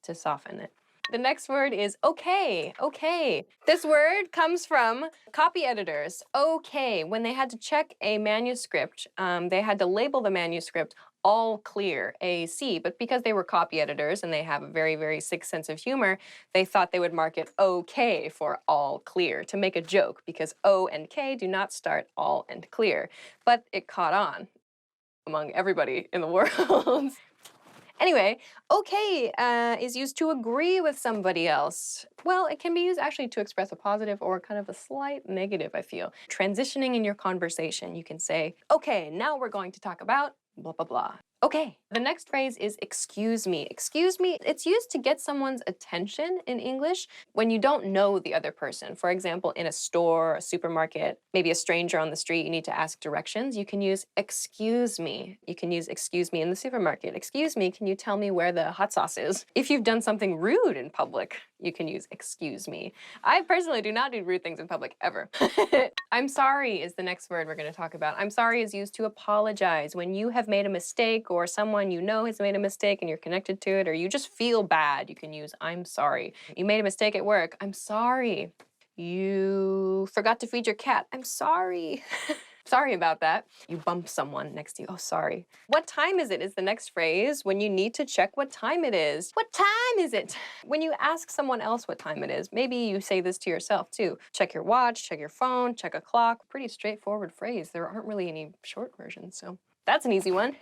to soften it. The next word is okay, okay. This word comes from copy editors. Okay, when they had to check a manuscript, they had to label the manuscript all clear, AC, but because they were copy editors and they have a very, very sick sense of humor, they thought they would mark it okay for all clear to make a joke because O and K do not start all and clear. But it caught on among everybody in the world. Anyway, okay is used to agree with somebody else. Well, it can be used actually to express a positive or kind of a slight negative, I feel. Transitioning in your conversation, you can say, okay, now we're going to talk about blah, blah, blah. Okay. The next phrase is excuse me. Excuse me, it's used to get someone's attention in English when you don't know the other person. For example, in a store, a supermarket, maybe a stranger on the street, you need to ask directions. You can use excuse me. You can use excuse me in the supermarket. Excuse me, can you tell me where the hot sauce is? If you've done something rude in public, you can use excuse me. I personally do not do rude things in public ever. I'm sorry is the next word we're going to talk about. I'm sorry is used to apologize. When you have made a mistake or someone you know has made a mistake and you're connected to it, or you just feel bad, you can use I'm sorry. You made a mistake at work. I'm sorry. You forgot to feed your cat. I'm sorry. Sorry about that. You bump someone next to you. Oh, sorry. What time is it is the next phrase when you need to check what time it is. What time is it? When you ask someone else what time it is, maybe you say this to yourself too. Check your watch, check your phone, check a clock. Pretty straightforward phrase. There aren't really any short versions, so that's an easy one.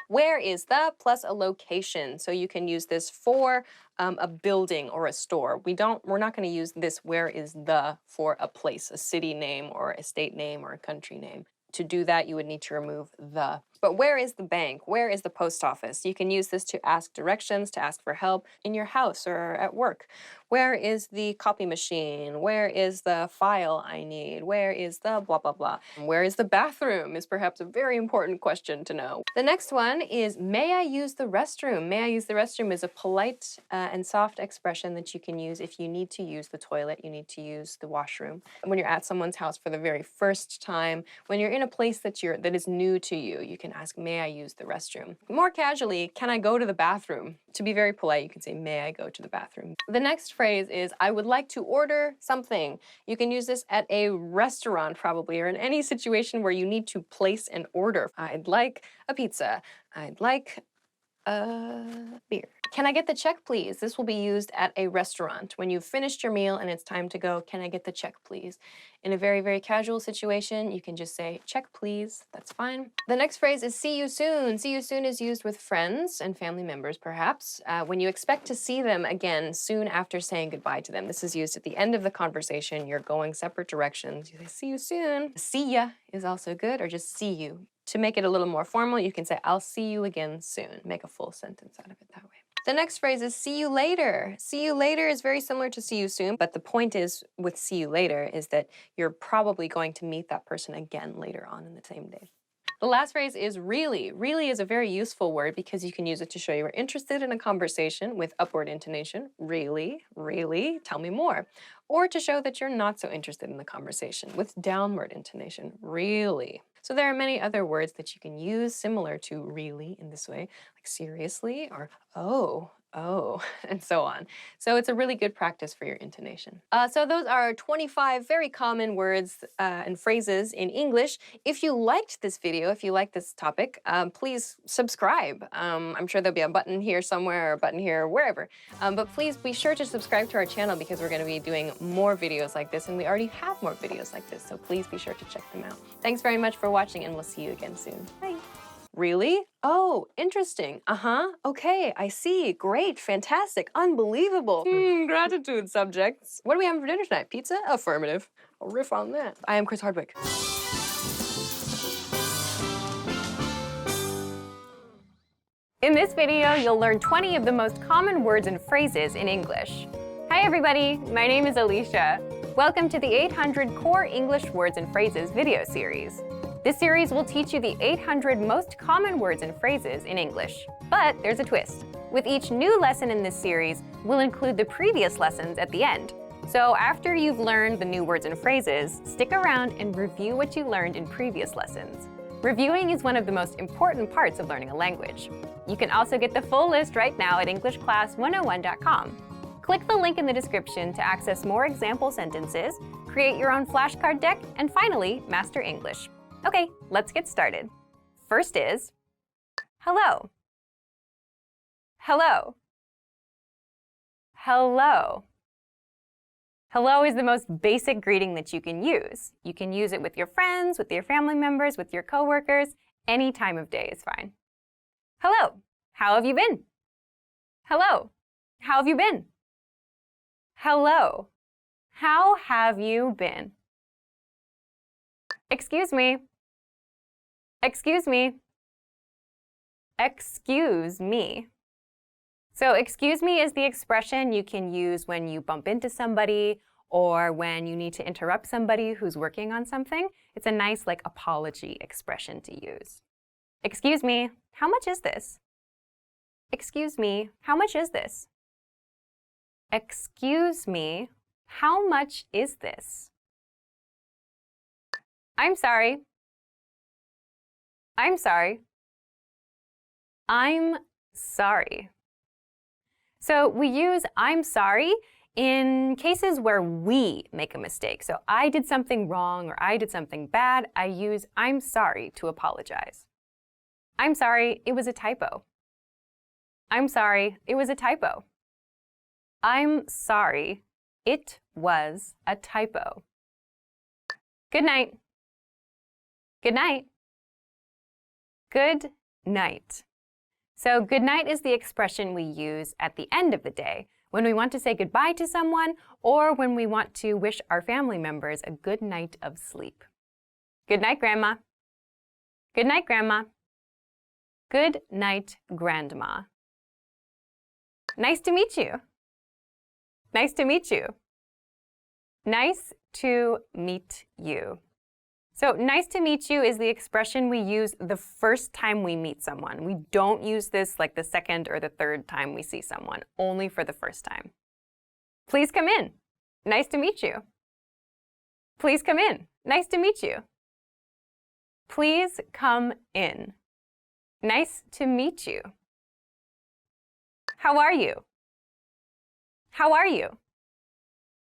Where is the plus a location. So you can use this for a building or a store. We're not going to use this where is the for a place, a city name or a state name or a country name. To do that, you would need to remove the. But where is the bank? Where is the post office? You can use this to ask directions, to ask for help in your house or at work. Where is the copy machine? Where is the file I need? Where is the blah, blah, blah? Where is the bathroom is perhaps a very important question to know. The next one is, may I use the restroom? May I use the restroom is a polite and soft expression that you can use if you need to use the toilet, you need to use the washroom. When you're at someone's house for the very first time, when you're in a place that is new to you, you can ask, may I use the restroom? More casually, can I go to the bathroom? To be very polite, you can say, may I go to the bathroom? The next phrase is, I would like to order something. You can use this at a restaurant probably, or in any situation where you need to place an order. I'd like a pizza. I'd like a beer. Can I get the check, please? This will be used at a restaurant. When you've finished your meal and it's time to go, can I get the check, please? In a very, very casual situation, you can just say, check, please. That's fine. The next phrase is see you soon. See you soon is used with friends and family members, perhaps, when you expect to see them again soon after saying goodbye to them. This is used at the end of the conversation. You're going separate directions. You say, see you soon. See ya is also good, or just see you. To make it a little more formal, you can say, I'll see you again soon. Make a full sentence out of it that way. The next phrase is see you later. See you later is very similar to see you soon, but the point is with see you later is that you're probably going to meet that person again later on in the same day. The last phrase is really. Really is a very useful word because you can use it to show you are interested in a conversation with upward intonation. Really, really, tell me more. Or to show that you're not so interested in the conversation with downward intonation. Really. So there are many other words that you can use similar to really in this way, like seriously or oh, and so on. So it's a really good practice for your intonation. So those are 25 very common words and phrases in English. If you liked this video, if you like this topic, please subscribe. I'm sure there'll be a button here somewhere or a button here or wherever. But please be sure to subscribe to our channel because we're going to be doing more videos like this, and we already have more videos like this, so please be sure to check them out. Thanks very much for watching, and we'll see you again soon. Bye. Really? Oh, interesting. Okay, I see. Great, fantastic, unbelievable. Gratitude, subjects. What do we have for dinner tonight? Pizza? Affirmative. I'll riff on that. I am Chris Hardwick. In this video, you'll learn 20 of the most common words and phrases in English. Hi everybody, my name is Alicia. Welcome to the 800 Core English Words and Phrases video series. This series will teach you the 800 most common words and phrases in English. But there's a twist. With each new lesson in this series, we'll include the previous lessons at the end. So after you've learned the new words and phrases, stick around and review what you learned in previous lessons. Reviewing is one of the most important parts of learning a language. You can also get the full list right now at EnglishClass101.com. Click the link in the description to access more example sentences, create your own flashcard deck, and finally, master English. Okay, let's get started. First is hello. Hello. Hello. Hello is the most basic greeting that you can use. You can use it with your friends, with your family members, with your coworkers. Any time of day is fine. Hello. How have you been? Hello. How have you been? Hello. How have you been? Excuse me. Excuse me. Excuse me. So excuse me is the expression you can use when you bump into somebody or when you need to interrupt somebody who's working on something. It's a nice apology expression to use. Excuse me, how much is this? Excuse me, how much is this? Excuse me, how much is this? I'm sorry. I'm sorry. I'm sorry. So we use I'm sorry in cases where we make a mistake. So I did something wrong or I did something bad. I use I'm sorry to apologize. I'm sorry, it was a typo. I'm sorry, it was a typo. I'm sorry, it was a typo. Good night. Good night. Good night. So good night is the expression we use at the end of the day when we want to say goodbye to someone or when we want to wish our family members a good night of sleep. Good night, Grandma. Good night, Grandma. Good night, Grandma. Nice to meet you. Nice to meet you. Nice to meet you. So nice to meet you is the expression we use the first time we meet someone. We don't use this the second or the third time we see someone, only for the first time. Please come in. Nice to meet you. Please come in. Nice to meet you. Please come in. Nice to meet you. How are you? How are you?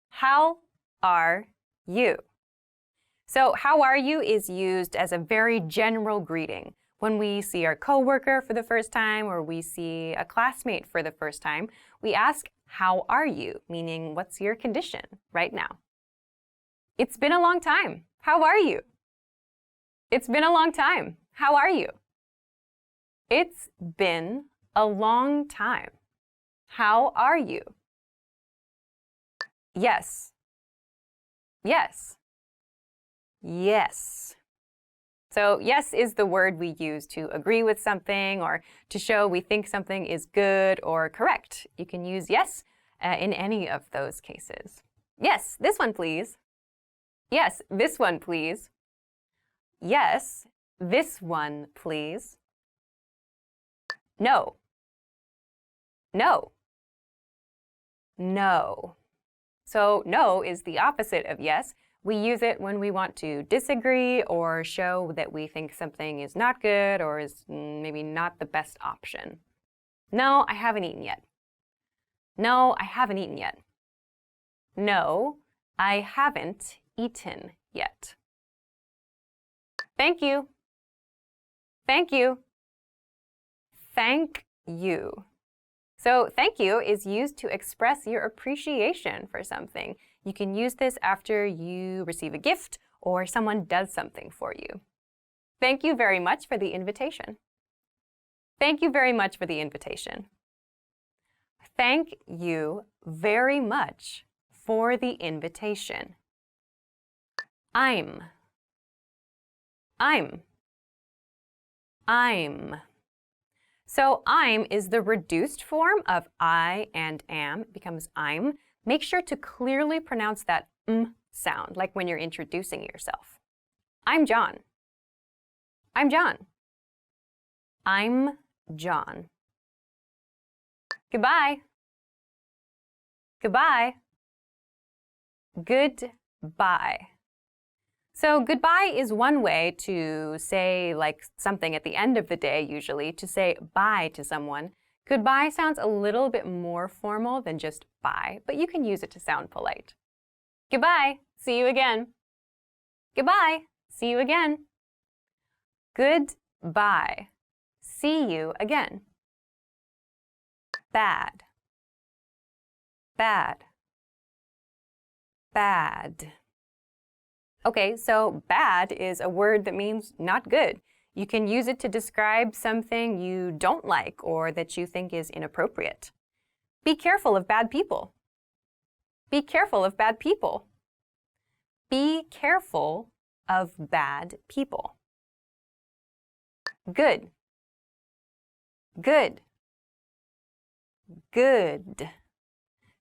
How are you? So how are you is used as a very general greeting. When we see our coworker for the first time or we see a classmate for the first time, we ask, how are you? Meaning, what's your condition right now? It's been a long time. How are you? It's been a long time. How are you? It's been a long time. How are you? Yes. Yes. Yes. So yes is the word we use to agree with something or to show we think something is good or correct. You can use yes in any of those cases. Yes, this one please. Yes, this one please. Yes, This one, please. No. No. No. So no is the opposite of yes. We use it when we want to disagree or show that we think something is not good or is maybe not the best option. No, I haven't eaten yet. No, I haven't eaten yet. No, I haven't eaten yet. Thank you. Thank you. Thank you. So thank you is used to express your appreciation for something. You can use this after you receive a gift or someone does something for you. Thank you very much for the invitation. Thank you very much for the invitation. Thank you very much for the invitation. I'm. So I'm is the reduced form of I and am. It becomes I'm. Make sure to clearly pronounce that sound, like when you're introducing yourself. I'm John. I'm John. I'm John. Goodbye. Goodbye. Goodbye. So goodbye is one way to say like something at the end of the day, usually, to say bye to someone. Goodbye sounds a little bit more formal than just bye, but you can use it to sound polite. Goodbye. See you again. Goodbye. See you again. Goodbye. See you again. Bad. Bad. Bad. Okay, so bad is a word that means not good. You can use it to describe something you don't like or that you think is inappropriate. Be careful of bad people. Be careful of bad people. Be careful of bad people. Good. Good. Good.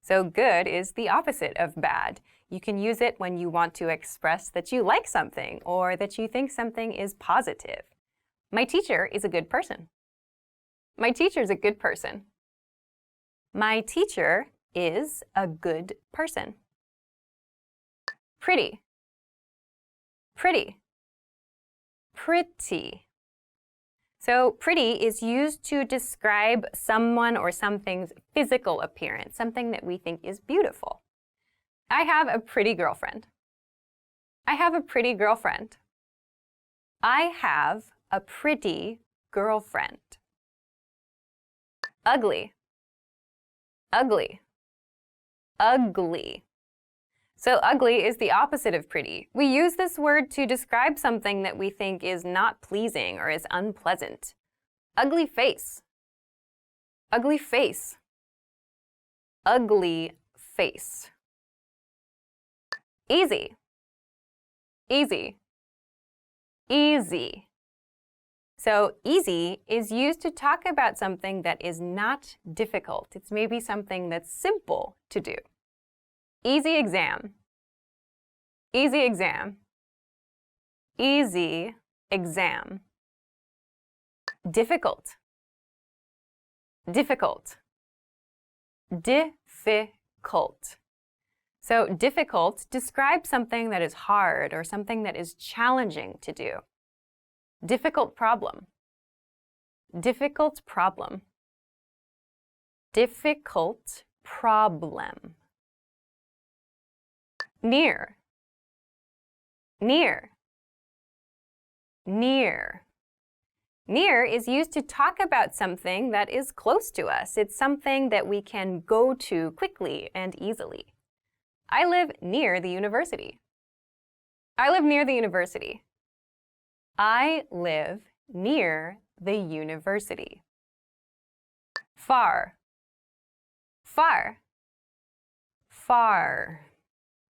So good is the opposite of bad. You can use it when you want to express that you like something or that you think something is positive. My teacher is a good person. My teacher is a good person. My teacher is a good person. Pretty. Pretty. Pretty. So pretty is used to describe someone or something's physical appearance, something that we think is beautiful. I have a pretty girlfriend. I have a pretty girlfriend. I have a pretty girlfriend. Ugly. Ugly. Ugly. So ugly is the opposite of pretty. We use this word to describe something that we think is not pleasing or is unpleasant. Ugly face. Ugly face. Ugly face. Easy. Easy. Easy. So easy is used to talk about something that is not difficult. It's maybe something that's simple to do. Easy exam. Easy exam. Easy exam. Difficult. Difficult. Difficult. So difficult describes something that is hard or something that is challenging to do. Difficult problem. Difficult problem. Difficult problem. Near. Near. Near. Near is used to talk about something that is close to us. It's something that we can go to quickly and easily. I live near the university. I live near the university. I live near the university. Far. Far. Far.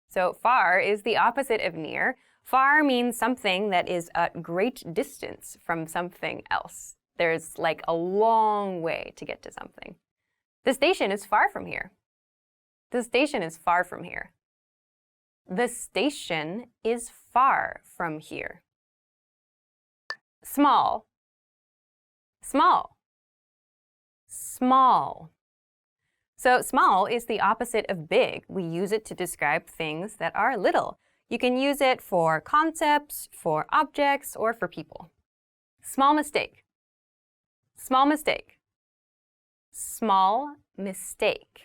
So far is the opposite of near. Far means something that is at great distance from something else. There's like a long way to get to something. The station is far from here. The station is far from here. The station is far from here. small, small, small. So small is the opposite of big. We use it to describe things that are little. You can use it for concepts, for objects, or for people. Small mistake, small mistake, small mistake.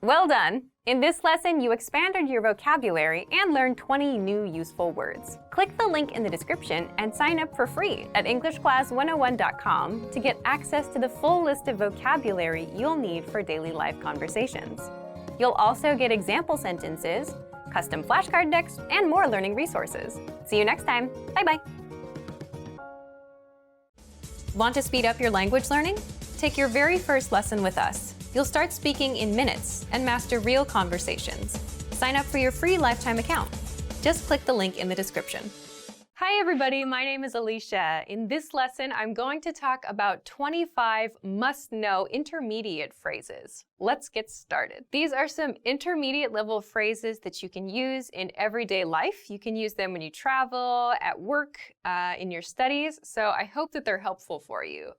Well done! In this lesson, you expanded your vocabulary and learned 20 new useful words. Click the link in the description and sign up for free at EnglishClass101.com to get access to the full list of vocabulary you'll need for daily life conversations. You'll also get example sentences, custom flashcard decks, and more learning resources. See you next time. Bye-bye! Want to speed up your language learning? Take your very first lesson with us. You'll start speaking in minutes and master real conversations. Sign up for your free lifetime account. Just click the link in the description. Hi everybody, my name is Alicia. In this lesson, I'm going to talk about 25 must-know intermediate phrases. Let's get started. These are some intermediate level phrases that you can use in everyday life. You can use them when you travel, at work, in your studies. So I hope that they're helpful for you.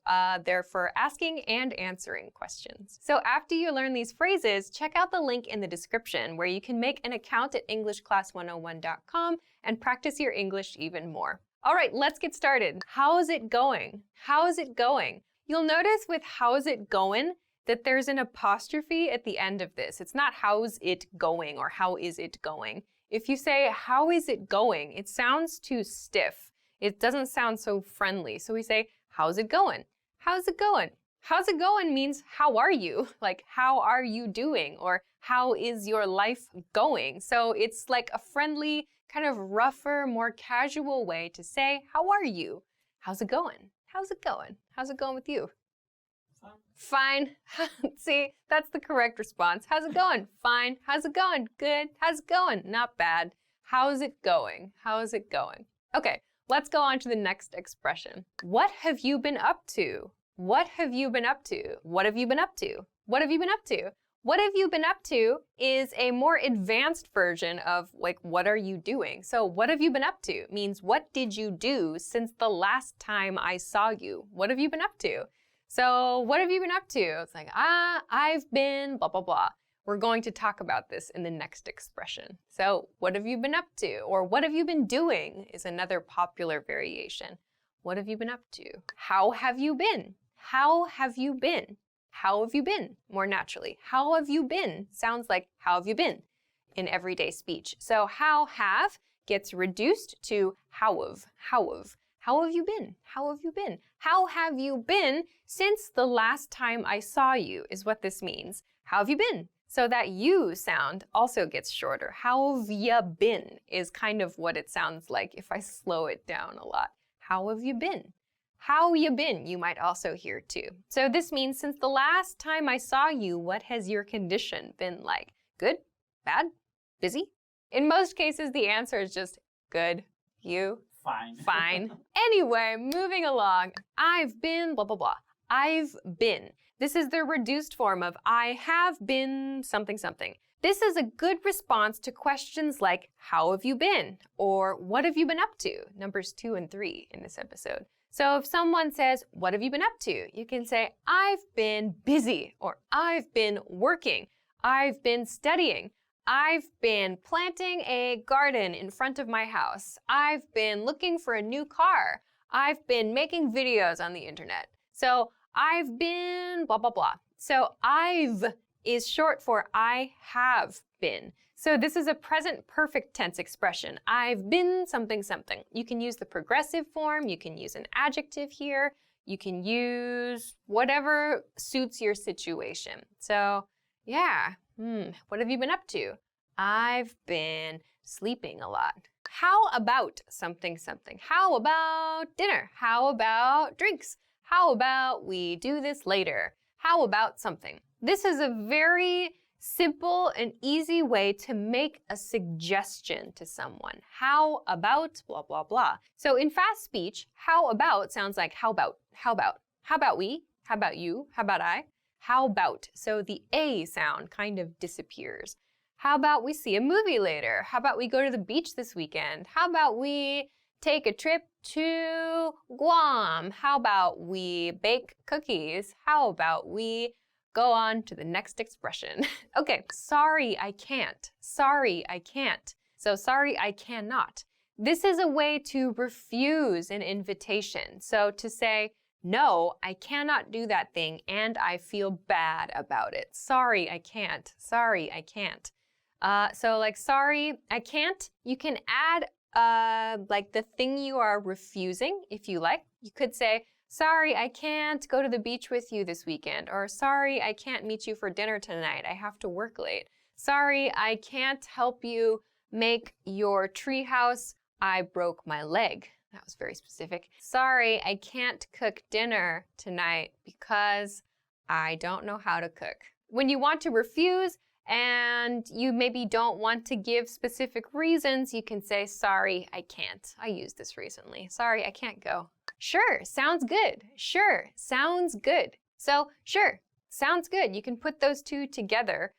They're for asking and answering questions. So after you learn these phrases, check out the link in the description where you can make an account at EnglishClass101.com and practice your English even more. All right, let's get started. How's it going? How's it going? You'll notice with how's it going that there's an apostrophe at the end of this. It's not how's it going or how is it going. If you say how is it going, it sounds too stiff. It doesn't sound so friendly. So we say how's it going? How's it going? How's it going means how are you? Like how are you doing? Or how is your life going? So it's like a friendly, kind of rougher, more casual way to say, how are you? How's it going? How's it going? How's it going with you? Fine. Fine. See, that's the correct response. How's it going? Fine. How's it going? Good. How's it going? Not bad. How's it going? How's it going? Okay, let's go on to the next expression. What have you been up to? What have you been up to? What have you been up to? What have you been up to? What have you been up to is a more advanced version of like, what are you doing? So what have you been up to means what did you do since the last time I saw you? What have you been up to? So what have you been up to? It's like, I've been blah, blah, blah. We're going to talk about this in the next expression. So what have you been up to? Or what have you been doing is another popular variation. What have you been up to? How have you been? How have you been? How have you been? More naturally, how have you been sounds like how have you been in everyday speech. So how have gets reduced to how have. How have you been? How have you been? How have you been since the last time I saw you is what this means. How have you been? So that you sound also gets shorter. How have ya been is kind of what it sounds like if I slow it down a lot. How have you been? How you been, you might also hear too. So this means since the last time I saw you, what has your condition been like? Good? Bad? Busy? In most cases, the answer is just good. You? Fine. Fine. Anyway, moving along. I've been blah, blah, blah. I've been. This is the reduced form of I have been something, something. This is a good response to questions like, how have you been? Or what have you been up to? Numbers 2 and 3 in this episode. So if someone says, what have you been up to? You can say, I've been busy, or I've been working, I've been studying, I've been planting a garden in front of my house, I've been looking for a new car, I've been making videos on the internet. So I've been blah, blah, blah. So I've is short for I have been. So this is a present perfect tense expression. I've been something, something. You can use the progressive form. You can use an adjective here. You can use whatever suits your situation. So yeah, what have you been up to? I've been sleeping a lot. How about something, something? How about dinner? How about drinks? How about we do this later? How about something? This is a very simple and easy way to make a suggestion to someone. How about blah, blah, blah. So in fast speech, how about sounds like how about, how about, how about we, how about you, how about I, how about. So the A sound kind of disappears. How about we see a movie later? How about we go to the beach this weekend? How about we take a trip to Guam. How about we bake cookies? How about we go on to the next expression? Okay, sorry, I can't. Sorry, I can't. So sorry, I cannot. This is a way to refuse an invitation. So to say, no, I cannot do that thing and I feel bad about it. Sorry, I can't. Sorry, I can't. So like, sorry, I can't, you can add like the thing you are refusing if you like. You could say, sorry, I can't go to the beach with you this weekend. Or sorry, I can't meet you for dinner tonight. I have to work late. Sorry, I can't help you make your treehouse. I broke my leg. That was very specific. Sorry, I can't cook dinner tonight because I don't know how to cook. When you want to refuse and you maybe don't want to give specific reasons, you can say, sorry, I can't. I used this recently. Sorry, I can't go. Sure, sounds good. Sure, sounds good. So, sure, sounds good. You can put those two together.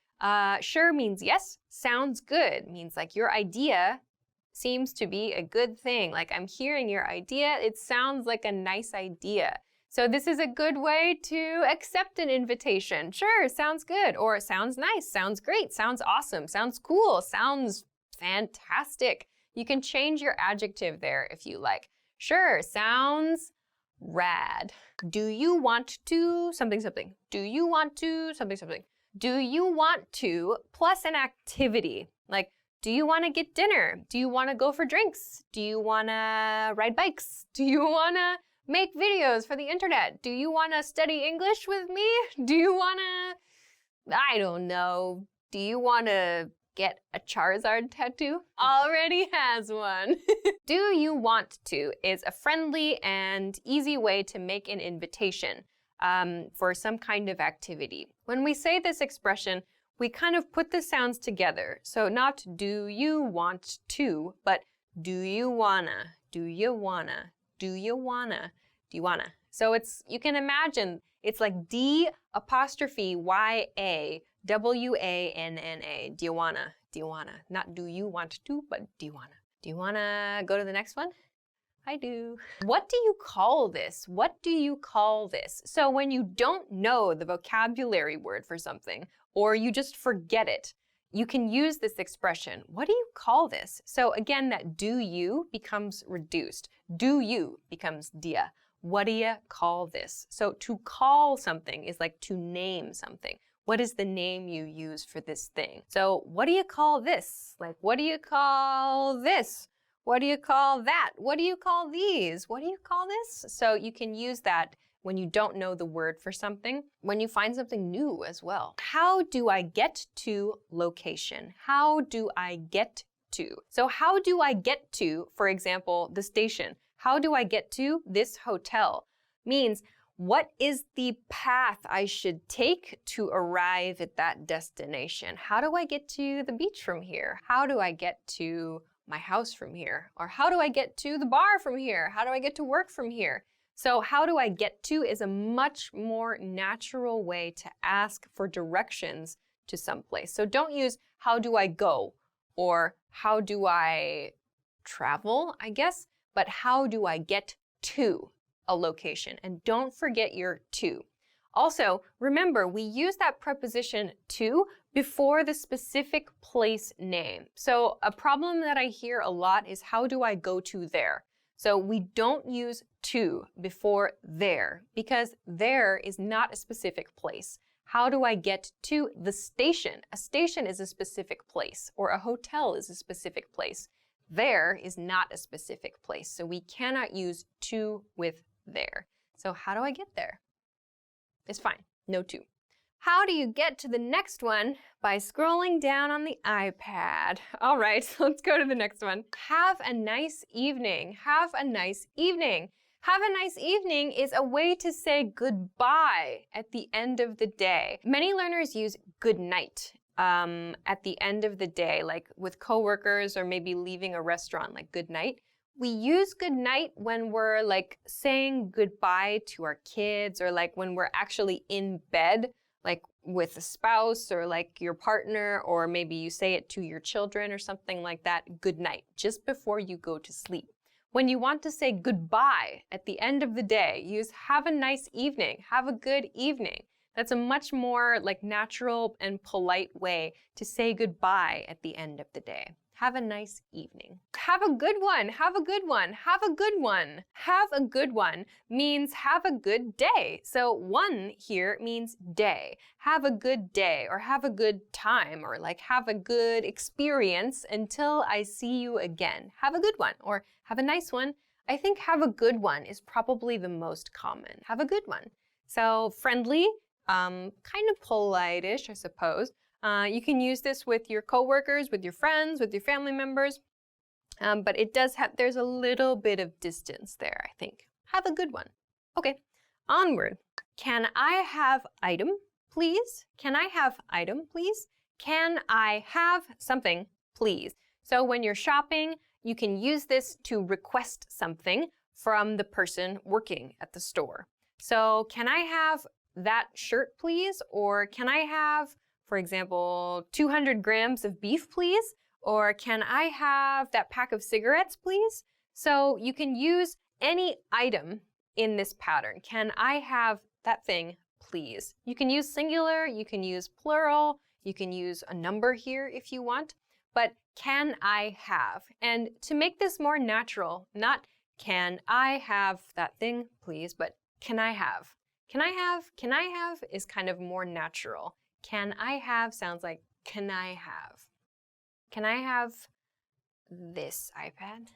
Sure means yes. Sounds good means like your idea seems to be a good thing. Like I'm hearing your idea. It sounds like a nice idea. So this is a good way to accept an invitation. Sure, sounds good. Or sounds nice, sounds great, sounds awesome, sounds cool, sounds fantastic. You can change your adjective there if you like. Sure, sounds rad. Do you want to something something? Do you want to something something? Do you want to plus an activity? Like, do you want to get dinner? Do you want to go for drinks? Do you want to ride bikes? Do you want to make videos for the internet? Do you want to study English with me? Do you want to, I don't know, do you want to get a Charizard tattoo? Already has one. Do you want to is a friendly and easy way to make an invitation for some kind of activity. When we say this expression, we kind of put the sounds together. So not do you want to, but do you wanna, do you wanna, do you wanna, do you wanna. So it's, you can imagine, it's like D''Y''A WANNA. Do you wanna, do you wanna. Not do you want to, but do you wanna. Do you wanna go to the next one? I do. What do you call this? What do you call this? So when you don't know the vocabulary word for something, or you just forget it, you can use this expression. What do you call this? So again, that do you becomes reduced. Do you becomes dia. What do you call this? So to call something is like to name something. What is the name you use for this thing? So what do you call this? Like, what do you call this? What do you call that? What do you call these? What do you call this? So you can use that when you don't know the word for something, when you find something new as well. How do I get to location? How do I get to? So how do I get to, for example, the station? How do I get to this hotel? Means, what is the path I should take to arrive at that destination? How do I get to the beach from here? How do I get to my house from here? Or how do I get to the bar from here? How do I get to work from here? So how do I get to is a much more natural way to ask for directions to someplace. So don't use how do I go or how do I travel, I guess, but how do I get to a location? And don't forget your to. Also, remember, we use that preposition to before the specific place name. So a problem that I hear a lot is how do I go to there? So we don't use to before there because there is not a specific place. How do I get to the station? A station is a specific place, or a hotel is a specific place. There is not a specific place, so we cannot use to with there. So how do I get there? It's fine, no to. How do you get to the next one? By scrolling down on the iPad. All right, so let's go to the next one. Have a nice evening. Have a nice evening. Have a nice evening is a way to say goodbye at the end of the day. Many learners use good night at the end of the day, like with coworkers or maybe leaving a restaurant, like good night. We use good night when we're like saying goodbye to our kids or like when we're actually in bed, like with a spouse or like your partner, or maybe you say it to your children or something like that, good night, just before you go to sleep. When you want to say goodbye at the end of the day, use have a nice evening, have a good evening. That's a much more like natural and polite way to say goodbye at the end of the day. Have a nice evening. Have a good one, have a good one, have a good one. Have a good one means have a good day. So one here means day. Have a good day or have a good time or like have a good experience until I see you again. Have a good one or have a nice one. I think have a good one is probably the most common. Have a good one. So friendly, kind of polite-ish, I suppose. You can use this with your coworkers, with your friends, with your family members, but it does have, there's a little bit of distance there, I think. Have a good one. Okay, onward. Can I have item, please? Can I have item, please? Can I have something, please? So when you're shopping, you can use this to request something from the person working at the store. So can I have that shirt, please? Or can I have, for example, 200 grams of beef, please? Or can I have that pack of cigarettes, please? So you can use any item in this pattern. Can I have that thing, please? You can use singular, you can use plural, you can use a number here if you want, but can I have? And to make this more natural, not can I have that thing, please, but can I have? Can I have is kind of more natural. Can I have sounds like, can I have? Can I have this iPad?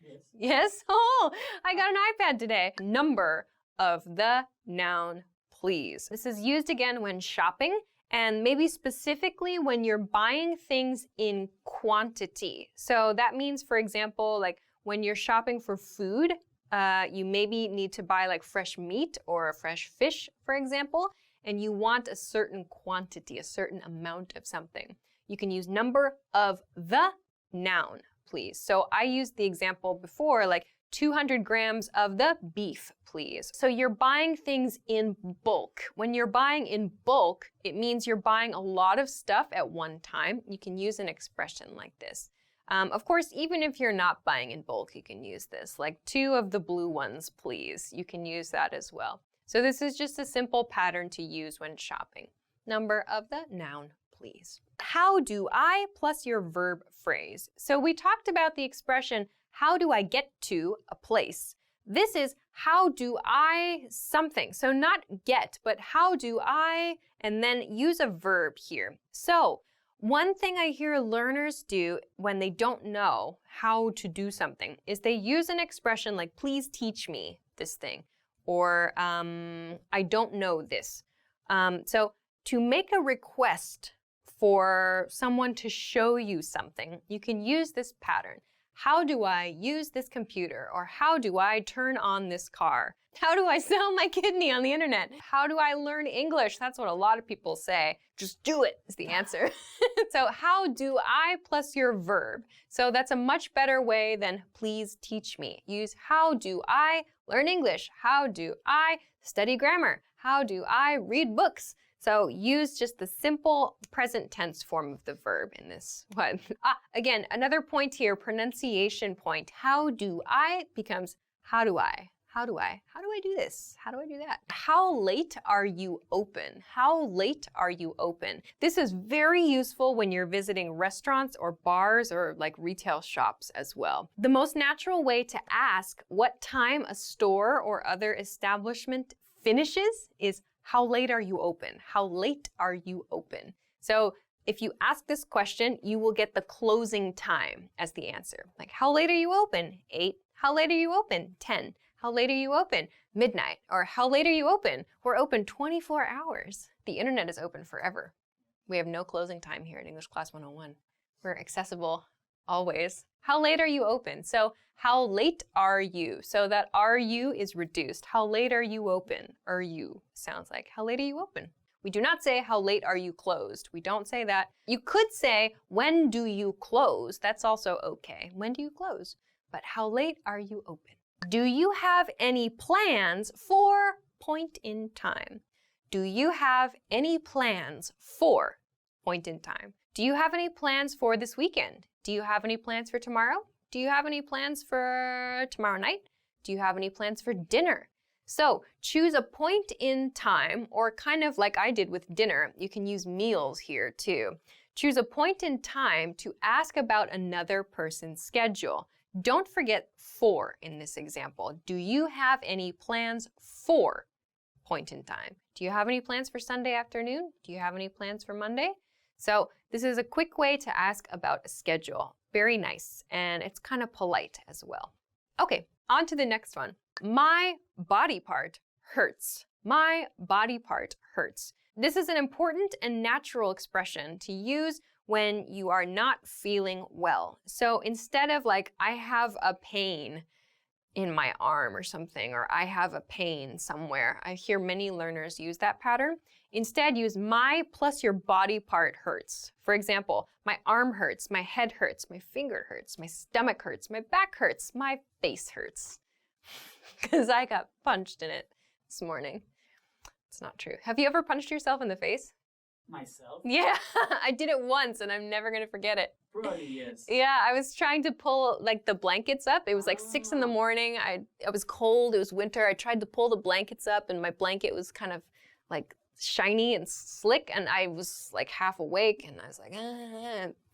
Yes. Yes? Oh, I got an iPad today. Number of the noun, please. This is used again when shopping and maybe specifically when you're buying things in quantity. So that means, for example, like when you're shopping for food, you maybe need to buy like fresh meat or a fresh fish, for example, and you want a certain quantity, a certain amount of something. You can use number of the noun, please. So I used the example before, like 200 grams of the beef, please. So you're buying things in bulk. When you're buying in bulk, it means you're buying a lot of stuff at one time. You can use an expression like this. Of course, even if you're not buying in bulk, you can use this, like 2 of the blue ones, please. You can use that as well. So this is just a simple pattern to use when shopping. Number of the noun, please. How do I plus your verb phrase. So we talked about the expression, how do I get to a place? This is how do I something. So not get, but how do I, and then use a verb here. So one thing I hear learners do when they don't know how to do something is they use an expression like, please teach me this thing, or I don't know this. So to make a request for someone to show you something, you can use this pattern. How do I use this computer? Or how do I turn on this car? How do I sell my kidney on the internet? How do I learn English? That's what a lot of people say. Just do it is the answer. So how do I plus your verb. So that's a much better way than please teach me. Use how do I learn English? How do I study grammar? How do I read books? So use just the simple present tense form of the verb in this one. Again, another point here, pronunciation point. How do I becomes how do I? How do I? How do I do this? How do I do that? How late are you open? How late are you open? This is very useful when you're visiting restaurants or bars or like retail shops as well. The most natural way to ask what time a store or other establishment finishes is how late are you open? How late are you open? So if you ask this question, you will get the closing time as the answer. Like, how late are you open? 8. How late are you open? 10. How late are you open? Midnight. Or how late are you open? We're open 24 hours. The internet is open forever. We have no closing time here at English Class 101. We're accessible always. How late are you open? So how late are you? So that are you is reduced. How late are you open? Are you sounds like how late are you open? We do not say how late are you closed. We don't say that. You could say when do you close? That's also okay. When do you close? But how late are you open? Do you have any plans for point in time? Do you have any plans for point in time? Do you have any plans for this weekend? Do you have any plans for tomorrow? Do you have any plans for tomorrow night? Do you have any plans for dinner? So choose a point in time, or kind of like I did with dinner, you can use meals here too. Choose a point in time to ask about another person's schedule. Don't forget for in this example. Do you have any plans for point in time? Do you have any plans for Sunday afternoon? Do you have any plans for Monday? So this is a quick way to ask about a schedule. Very nice, and it's kind of polite as well. Okay, on to the next one. My body part hurts. My body part hurts. This is an important and natural expression to use when you are not feeling well. So instead of like, I have a pain in my arm or something, or I have a pain somewhere, I hear many learners use that pattern. Instead, use my plus your body part hurts. For example, my arm hurts, my head hurts, my finger hurts, my stomach hurts, my back hurts, my face hurts. Because I got punched in it this morning. It's not true. Have you ever punched yourself in the face? Myself? Yeah, I did it once and I'm never gonna forget it. Probably yes. Yeah, I was trying to pull like the blankets up. It was like 6 in the morning. I was cold, it was winter. I tried to pull the blankets up and my blanket was kind of like shiny and slick and I was like half awake and I was like,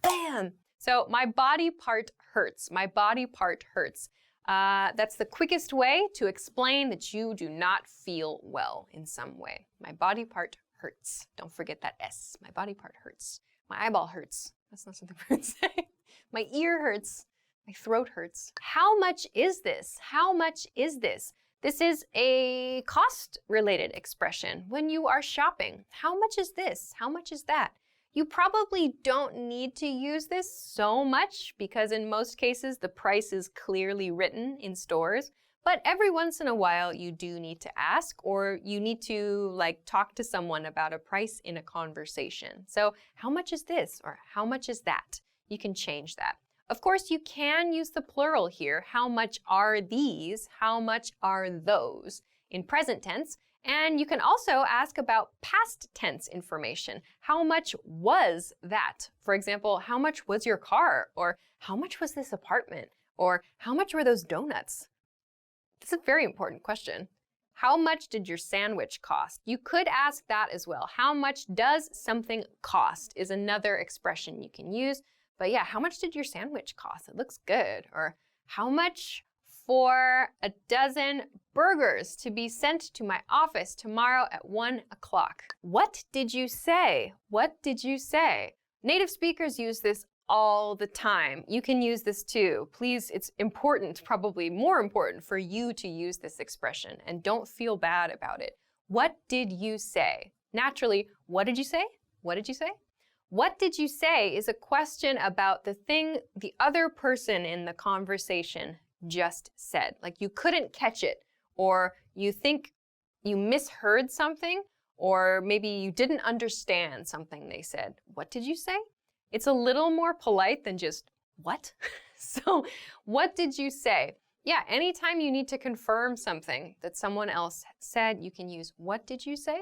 bam! So my body part hurts. My body part hurts. That's the quickest way to explain that you do not feel well in some way. My body part hurts. Don't forget that S. My body part hurts. My eyeball hurts. That's not something we would say. My ear hurts. My throat hurts. How much is this? How much is this? This is a cost-related expression when you are shopping. How much is this? How much is that? You probably don't need to use this so much because in most cases the price is clearly written in stores. But every once in a while you do need to ask, or you need to like talk to someone about a price in a conversation. So how much is this? Or how much is that? You can change that. Of course, you can use the plural here. How much are these? How much are those? In present tense. And you can also ask about past tense information. How much was that? For example, how much was your car? Or how much was this apartment? Or how much were those donuts? This is a very important question. How much did your sandwich cost? You could ask that as well. How much does something cost is another expression you can use. But yeah, how much did your sandwich cost? It looks good. Or how much for a dozen burgers to be sent to my office tomorrow at 1 o'clock? What did you say? What did you say? Native speakers use this all the time. You can use this too. Please, it's important, probably more important for you to use this expression, and don't feel bad about it. What did you say? Naturally, what did you say? What did you say? What did you say is a question about the thing the other person in the conversation just said. Like you couldn't catch it, or you think you misheard something, or maybe you didn't understand something they said. What did you say? It's a little more polite than just, what? So, what did you say? Yeah, anytime you need to confirm something that someone else said, you can use, what did you say?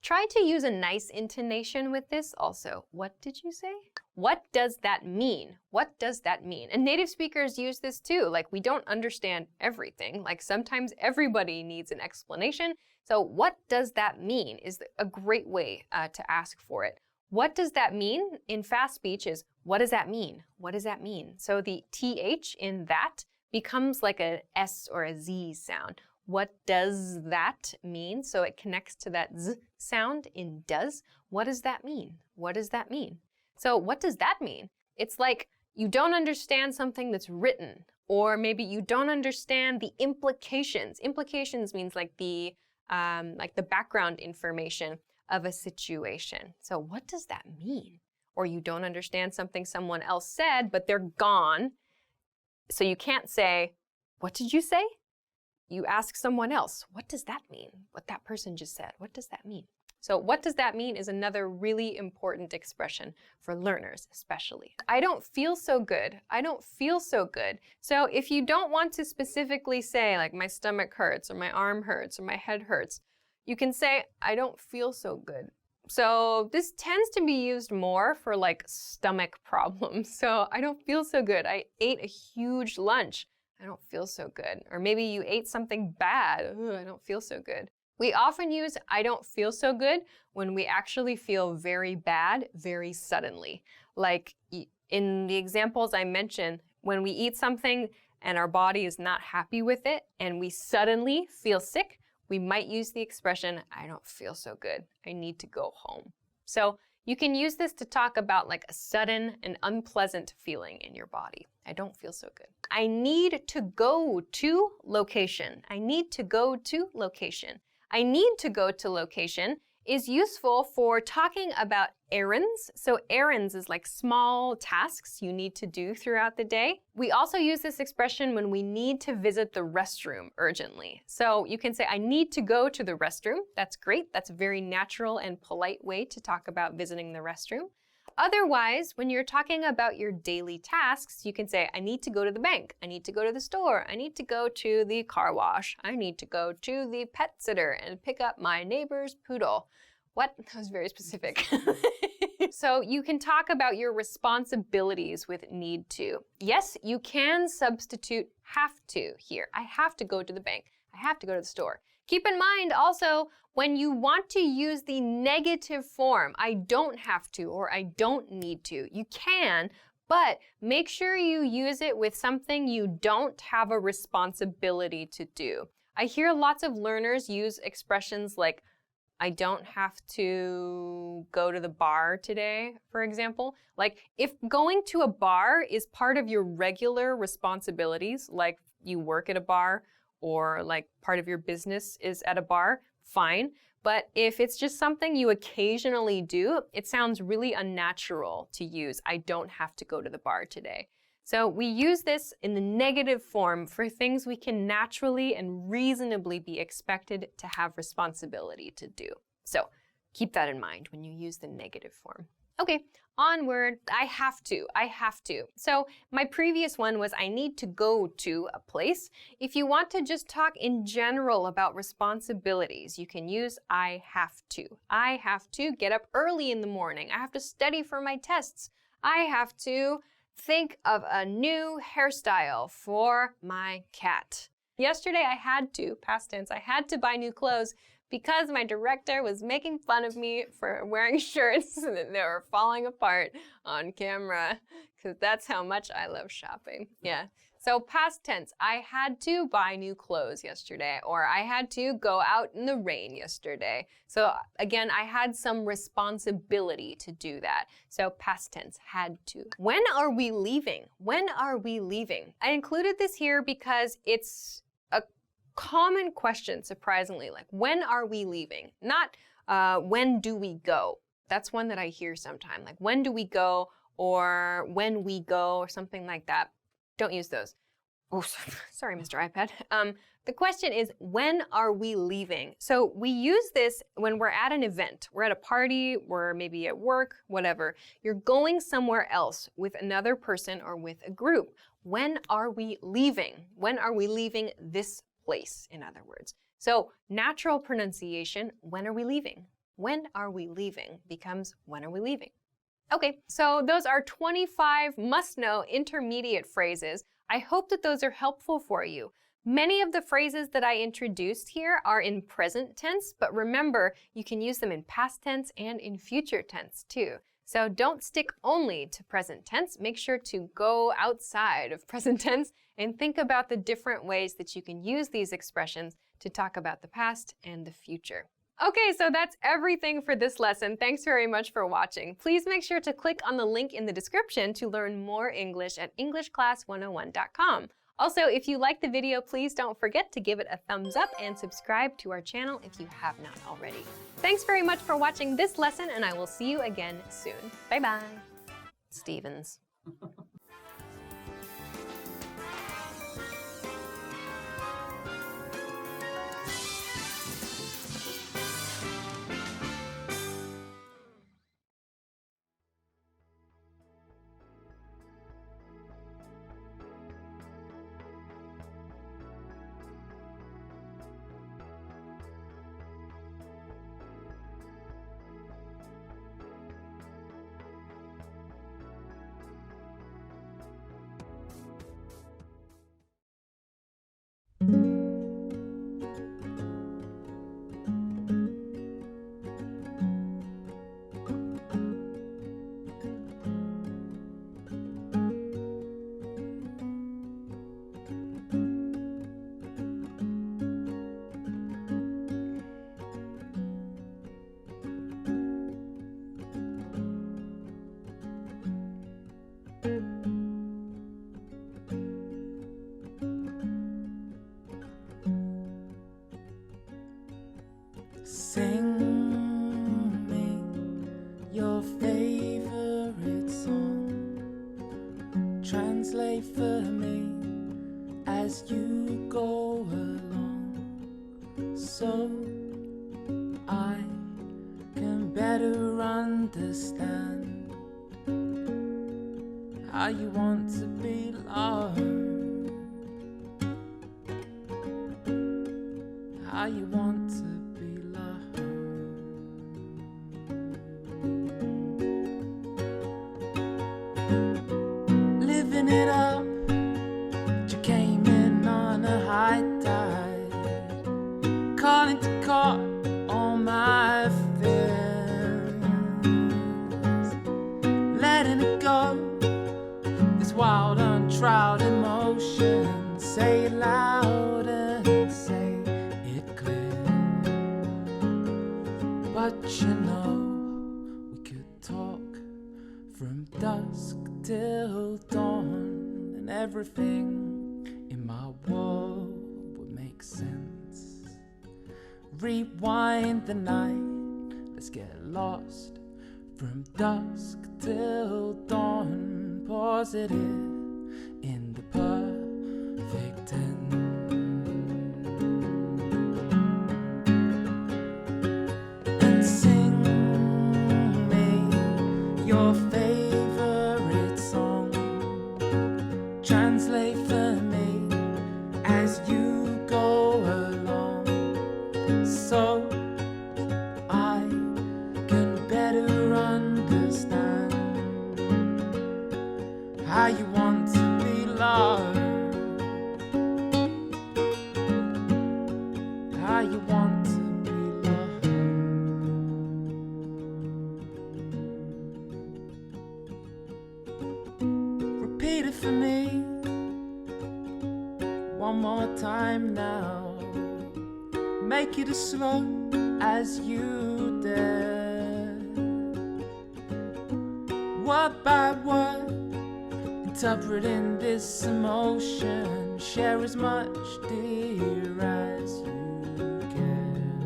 Try to use a nice intonation with this also. What did you say? What does that mean? What does that mean? And native speakers use this too. Like, we don't understand everything. Like, sometimes everybody needs an explanation. So, what does that mean is a great way to ask for it. What does that mean in fast speech is, what does that mean? What does that mean? So the TH in that becomes like a S or a Z sound. What does that mean? So it connects to that Z sound in does. What does that mean? What does that mean? So what does that mean? It's like you don't understand something that's written, or maybe you don't understand the implications. Implications means like the background information of a situation. So what does that mean? Or you don't understand something someone else said, but they're gone. So you can't say, what did you say? You ask someone else, what does that mean? What that person just said, what does that mean? So what does that mean is another really important expression for learners especially. I don't feel so good. I don't feel so good. So if you don't want to specifically say like my stomach hurts or my arm hurts or my head hurts, you can say, I don't feel so good. So this tends to be used more for like stomach problems. So I don't feel so good. I ate a huge lunch. I don't feel so good. Or maybe you ate something bad. Ugh, I don't feel so good. We often use I don't feel so good when we actually feel very bad very suddenly. Like in the examples I mentioned, when we eat something and our body is not happy with it and we suddenly feel sick, we might use the expression, I don't feel so good. I need to go home. So you can use this to talk about like a sudden and unpleasant feeling in your body. I don't feel so good. I need to go to location. I need to go to location. I need to go to location is useful for talking about errands. So errands is like small tasks you need to do throughout the day. We also use this expression when we need to visit the restroom urgently. So you can say, I need to go to the restroom. That's great. That's a very natural and polite way to talk about visiting the restroom. Otherwise, when you're talking about your daily tasks, you can say, I need to go to the bank. I need to go to the store. I need to go to the car wash. I need to go to the pet sitter and pick up my neighbor's poodle. What? That was very specific. So you can talk about your responsibilities with need to. Yes, you can substitute have to here. I have to go to the bank. I have to go to the store. Keep in mind also, when you want to use the negative form, I don't have to or I don't need to, you can, but make sure you use it with something you don't have a responsibility to do. I hear lots of learners use expressions like, I don't have to go to the bar today, for example. Like, if going to a bar is part of your regular responsibilities, like you work at a bar, or like part of your business is at a bar, fine. But if it's just something you occasionally do, it sounds really unnatural to use, I don't have to go to the bar today. So we use this in the negative form for things we can naturally and reasonably be expected to have responsibility to do. So keep that in mind when you use the negative form. Okay, onward, I have to. So my previous one was I need to go to a place. If you want to just talk in general about responsibilities, you can use I have to. I have to get up early in the morning. I have to study for my tests. I have to think of a new hairstyle for my cat. Yesterday I had to, past tense, I had to buy new clothes because my director was making fun of me for wearing shirts that they were falling apart on camera, because that's how much I love shopping. Yeah. So past tense, I had to buy new clothes yesterday, or I had to go out in the rain yesterday. So again, I had some responsibility to do that. So past tense, had to. When are we leaving? When are we leaving? I included this here because it's a common question, surprisingly, like when are we leaving? Not when do we go? That's one that I hear sometimes, like when do we go, or when we go, or something like that. Don't use those. Oh, sorry, Mr. iPad. The question is, when are we leaving? So we use this when we're at an event. We're at a party, we're maybe at work, whatever. You're going somewhere else with another person or with a group. When are we leaving? When are we leaving this place, in other words? So natural pronunciation, when are we leaving? When are we leaving becomes when are we leaving? Okay, so those are 25 must-know intermediate phrases. I hope that those are helpful for you. Many of the phrases that I introduced here are in present tense, but remember, you can use them in past tense and in future tense too. So don't stick only to present tense. Make sure to go outside of present tense and think about the different ways that you can use these expressions to talk about the past and the future. Okay, so that's everything for this lesson. Thanks very much for watching. Please make sure to click on the link in the description to learn more English at EnglishClass101.com. Also, if you liked the video, please don't forget to give it a thumbs up and subscribe to our channel if you have not already. Thanks very much for watching this lesson, and I will see you again soon. Bye-bye. Stevens. Sing me your favorite song. Translate for me as you go along, so I can better understand how you want to be loved, how you want to be loved. Living it up, but you came in on a high tide, calling to court all my fears, letting it go, this wild untried emotion. Say it loud and say it clear, but you know we could talk from dusk till dawn, and everything in my world would make sense. Rewind the night, let's get lost from dusk till dawn. Pause it in the perfect tense. And sing me your favorite song. Translate for me as you go along, so I can better understand how you want to be loved, how you want to be loved. Repeat it for me one more time now. Make it as slow as you dare. Word by word, interpreting this emotion. Share as much, dear, as you can.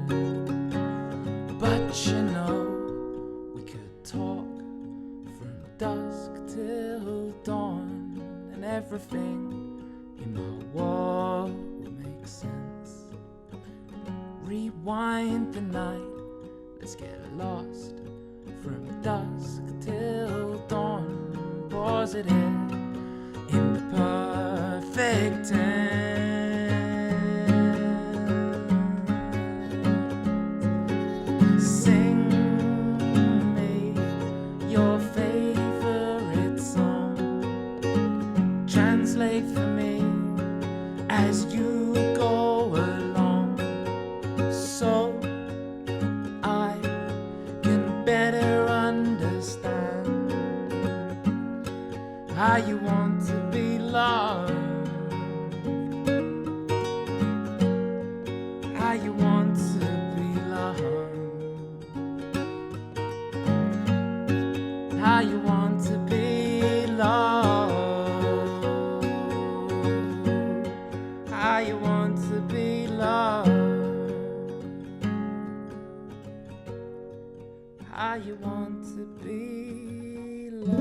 But you know we could talk from dusk till dawn, and everything in my world will make sense. Rewind the night, let's get lost from dusk till dawn. Pause it in the perfect tense. Sing me your favorite song. Translate for me as you go along, so I can better understand how you want to be loved, how you want to be loved, how you want to be loved, how you want to be loved, how you want to be loved.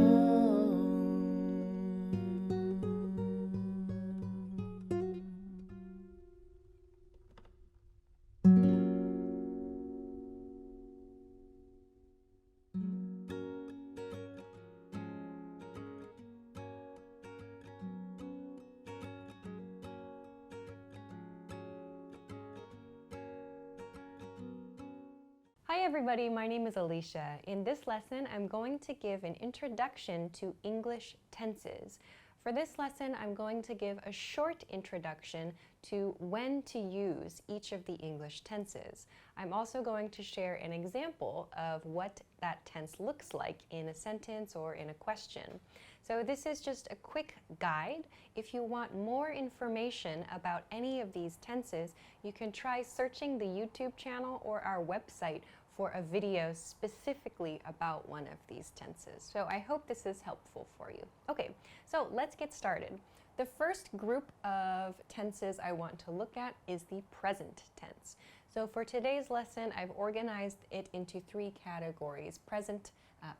Hi everybody, my name is Alicia. In this lesson, I'm going to give an introduction to English tenses. For this lesson, I'm going to give a short introduction to when to use each of the English tenses. I'm also going to share an example of what that tense looks like in a sentence or in a question. So this is just a quick guide. If you want more information about any of these tenses, you can try searching the YouTube channel or our website for a video specifically about one of these tenses. So I hope this is helpful for you. Okay, so let's get started. The first group of tenses I want to look at is the present tense. So for today's lesson, I've organized it into 3 categories: present,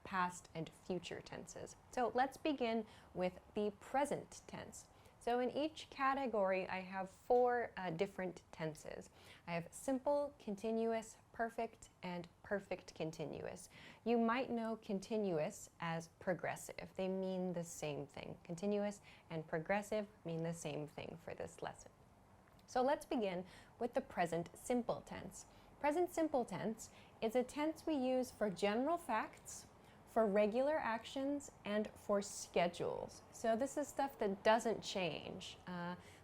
past, and future tenses. So let's begin with the present tense. So in each category, I have 4 different tenses. I have simple, continuous, perfect, and perfect continuous. You might know continuous as progressive. They mean the same thing. Continuous and progressive mean the same thing for this lesson. So let's begin with the present simple tense. Present simple tense is a tense we use for general facts, for regular actions, and for schedules. So this is stuff that doesn't change.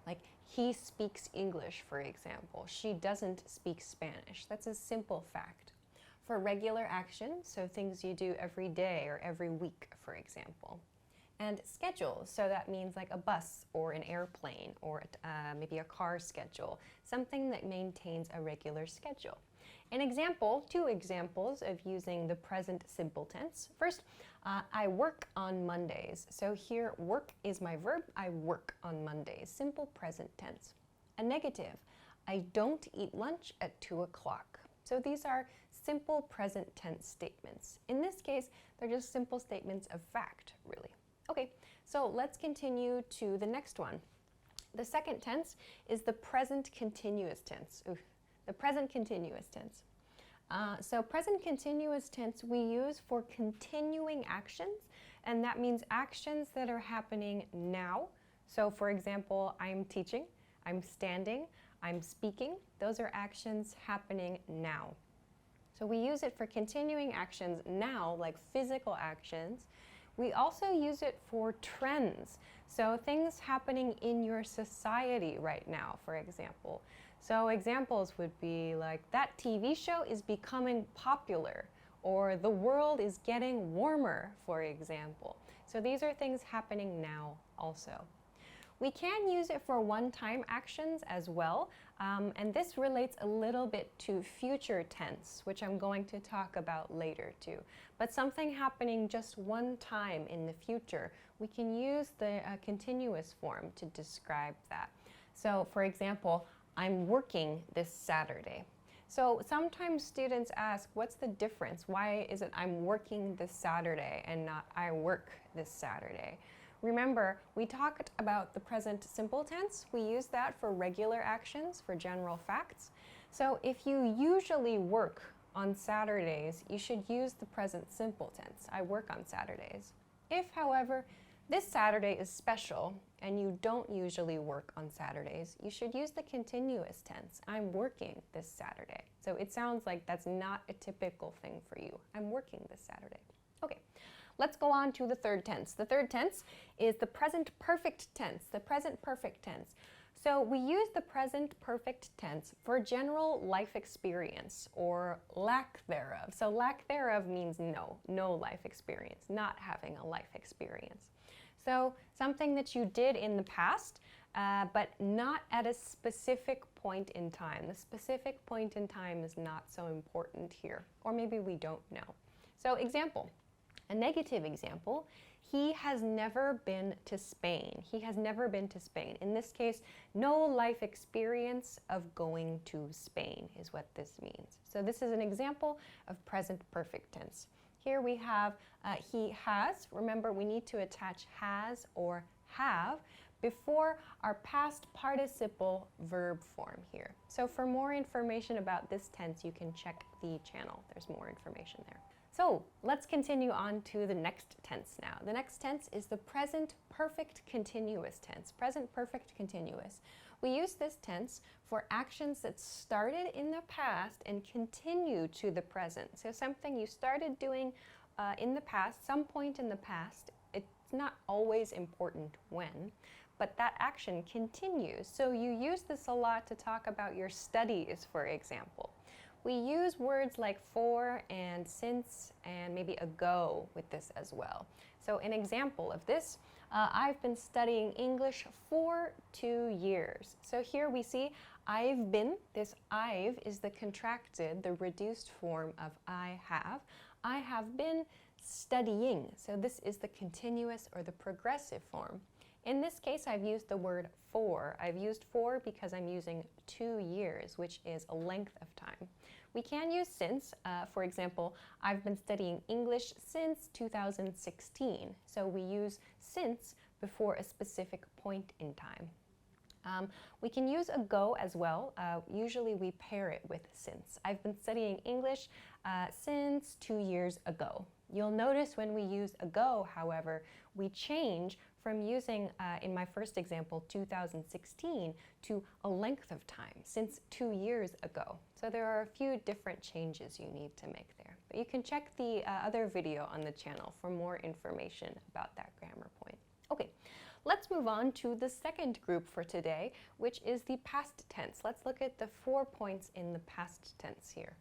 Like he speaks English, for example. She doesn't speak Spanish. That's a simple fact. For regular actions, so things you do every day or every week, for example. And schedules, so that means like a bus or an airplane or maybe a car schedule, something that maintains a regular schedule. An example, 2 examples of using the present simple tense. First, I work on Mondays. So here, work is my verb. I work on Mondays. Simple present tense. A negative, I don't eat lunch at 2 o'clock. So these are simple present tense statements. In this case, they're just simple statements of fact, really. Okay, so let's continue to the next one. The second tense is the present continuous tense. The present continuous tense. So present continuous tense we use for continuing actions, and that means actions that are happening now. So for example, I'm teaching, I'm standing, I'm speaking. Those are actions happening now. So we use it for continuing actions now, like physical actions. We also use it for trends. So things happening in your society right now, for example. So examples would be like, that TV show is becoming popular, or the world is getting warmer, for example. So these are things happening now also. We can use it for one-time actions as well, and this relates a little bit to future tense, which I'm going to talk about later too. But something happening just one time in the future, we can use the continuous form to describe that. So for example, I'm working this Saturday. So sometimes students ask, what's the difference? Why is it I'm working this Saturday and not I work this Saturday? Remember, we talked about the present simple tense. We use that for regular actions, for general facts. So if you usually work on Saturdays, you should use the present simple tense. I work on Saturdays. If, however, this Saturday is special and you don't usually work on Saturdays, you should use the continuous tense. I'm working this Saturday. So it sounds like that's not a typical thing for you. I'm working this Saturday. Okay, let's go on to the third tense. The third tense is the present perfect tense, the present perfect tense. So we use the present perfect tense for general life experience or lack thereof. So lack thereof means no life experience, not having a life experience. So something that you did in the past, but not at a specific point in time. The specific point in time is not so important here, or maybe we don't know. So example. A negative example, he has never been to Spain. He has never been to Spain. In this case, no life experience of going to Spain is what this means. So this is an example of present perfect tense. Here we have he has. Remember, we need to attach has or have before our past participle verb form here. So for more information about this tense, you can check the channel. There's more information there. So let's continue on to the next tense now. The next tense is the present perfect continuous tense. Present perfect continuous. We use this tense for actions that started in the past and continue to the present. So something you started doing in the past, some point in the past, it's not always important when, but that action continues. So you use this a lot to talk about your studies, for example. We use words like for and since and maybe ago with this as well. So an example of this, I've been studying English for 2 years. So here we see I've been. This I've is the contracted, the reduced form of I have. I have been studying. So this is the continuous or the progressive form. In this case, I've used the word for. I've used for because I'm using 2 years, which is a length of time. We can use since. For example, I've been studying English since 2016. So we use since before a specific point in time. We can use ago as well. Usually we pair it with since. I've been studying English since 2 years ago. You'll notice when we use ago, however, we change from using, in my first example, 2016 to a length of time, since 2 years ago. So there are a few different changes you need to make there. But you can check the other video on the channel for more information about that grammar point. Okay, let's move on to the second group for today, which is the past tense. Let's look at the 4 points in the past tense here.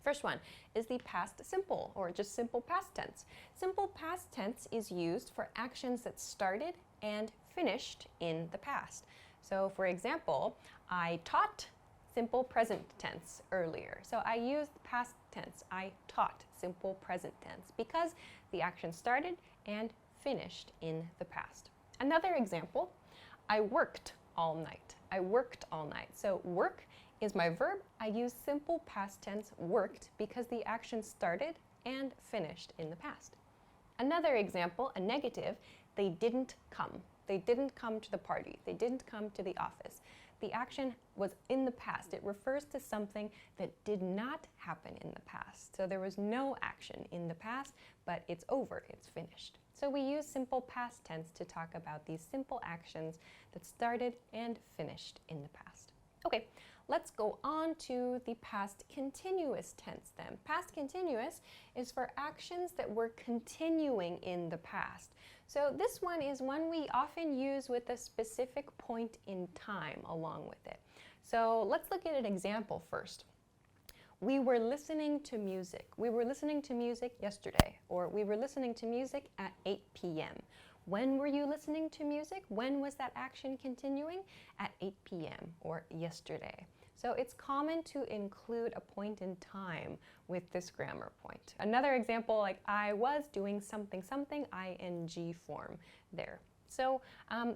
First one is the past simple, or just simple past tense. Simple past tense is used for actions that started and finished in the past. So for example, I taught simple present tense earlier. So I used past tense. I taught simple present tense because the action started and finished in the past. Another example, I worked all night. I worked all night. So work is my verb. I use simple past tense worked because the action started and finished in the past. Another example, a negative, they didn't come. They didn't come to the party. They didn't come to the office. The action was in the past. It refers to something that did not happen in the past. So there was no action in the past, but it's over, it's finished. So we use simple past tense to talk about these simple actions that started and finished in the past. Okay, let's go on to the past continuous tense then. Past continuous is for actions that were continuing in the past. So this one is one we often use with a specific point in time along with it. So let's look at an example first. We were listening to music. We were listening to music yesterday, or we were listening to music at 8 p.m. When were you listening to music? When was that action continuing? At 8 p.m. or yesterday. So it's common to include a point in time with this grammar point. Another example, like I was doing something, something, ing form there. So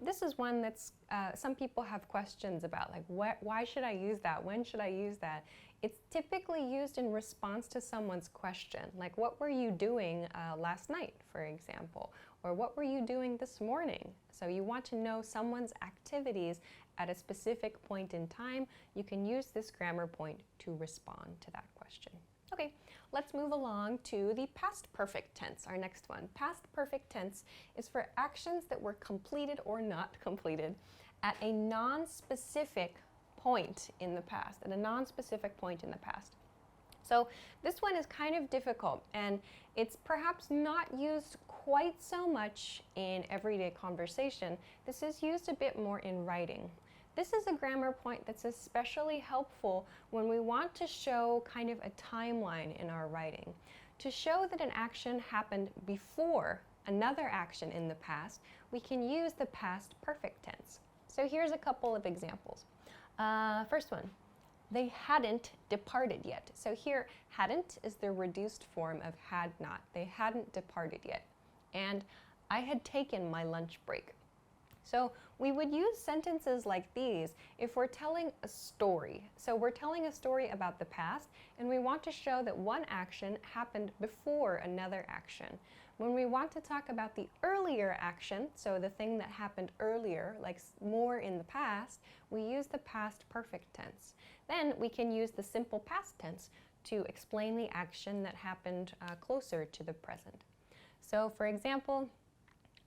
this is one that's some people have questions about, like why should I use that? When should I use that? It's typically used in response to someone's question, like what were you doing last night, for example, or what were you doing this morning? So you want to know someone's activities at a specific point in time. You can use this grammar point to respond to that question. Okay, let's move along to the past perfect tense, our next one. Past perfect tense is for actions that were completed or not completed at a non-specific point in the past, at a non-specific point in the past. So this one is kind of difficult, and it's perhaps not used quite so much in everyday conversation. This is used a bit more in writing. This is a grammar point that's especially helpful when we want to show kind of a timeline in our writing. To show that an action happened before another action in the past, we can use the past perfect tense. So here's a couple of examples. First one, they hadn't departed yet. So here, hadn't is the reduced form of had not. They hadn't departed yet. And I had taken my lunch break. So we would use sentences like these if we're telling a story. So we're telling a story about the past, and we want to show that one action happened before another action. When we want to talk about the earlier action, so the thing that happened earlier, like more in the past, we use the past perfect tense. Then we can use the simple past tense to explain the action that happened closer to the present. So for example,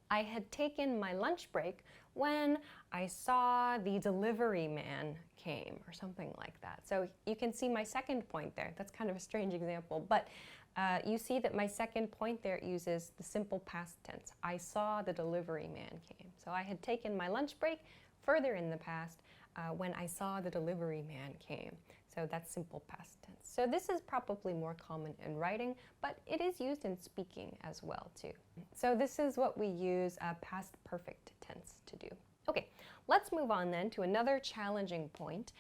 I had taken my lunch break when I saw the delivery man came, or something like that. So you can see my second point there. That's kind of a strange example, but you see that my second point there uses the simple past tense. I saw the delivery man came. So I had taken my lunch break further in the past when I saw the delivery man came. So that's simple past tense. So this is probably more common in writing, but it is used in speaking as well too. So this is what we use past perfect tense to do. Okay, let's move on then to another challenging point,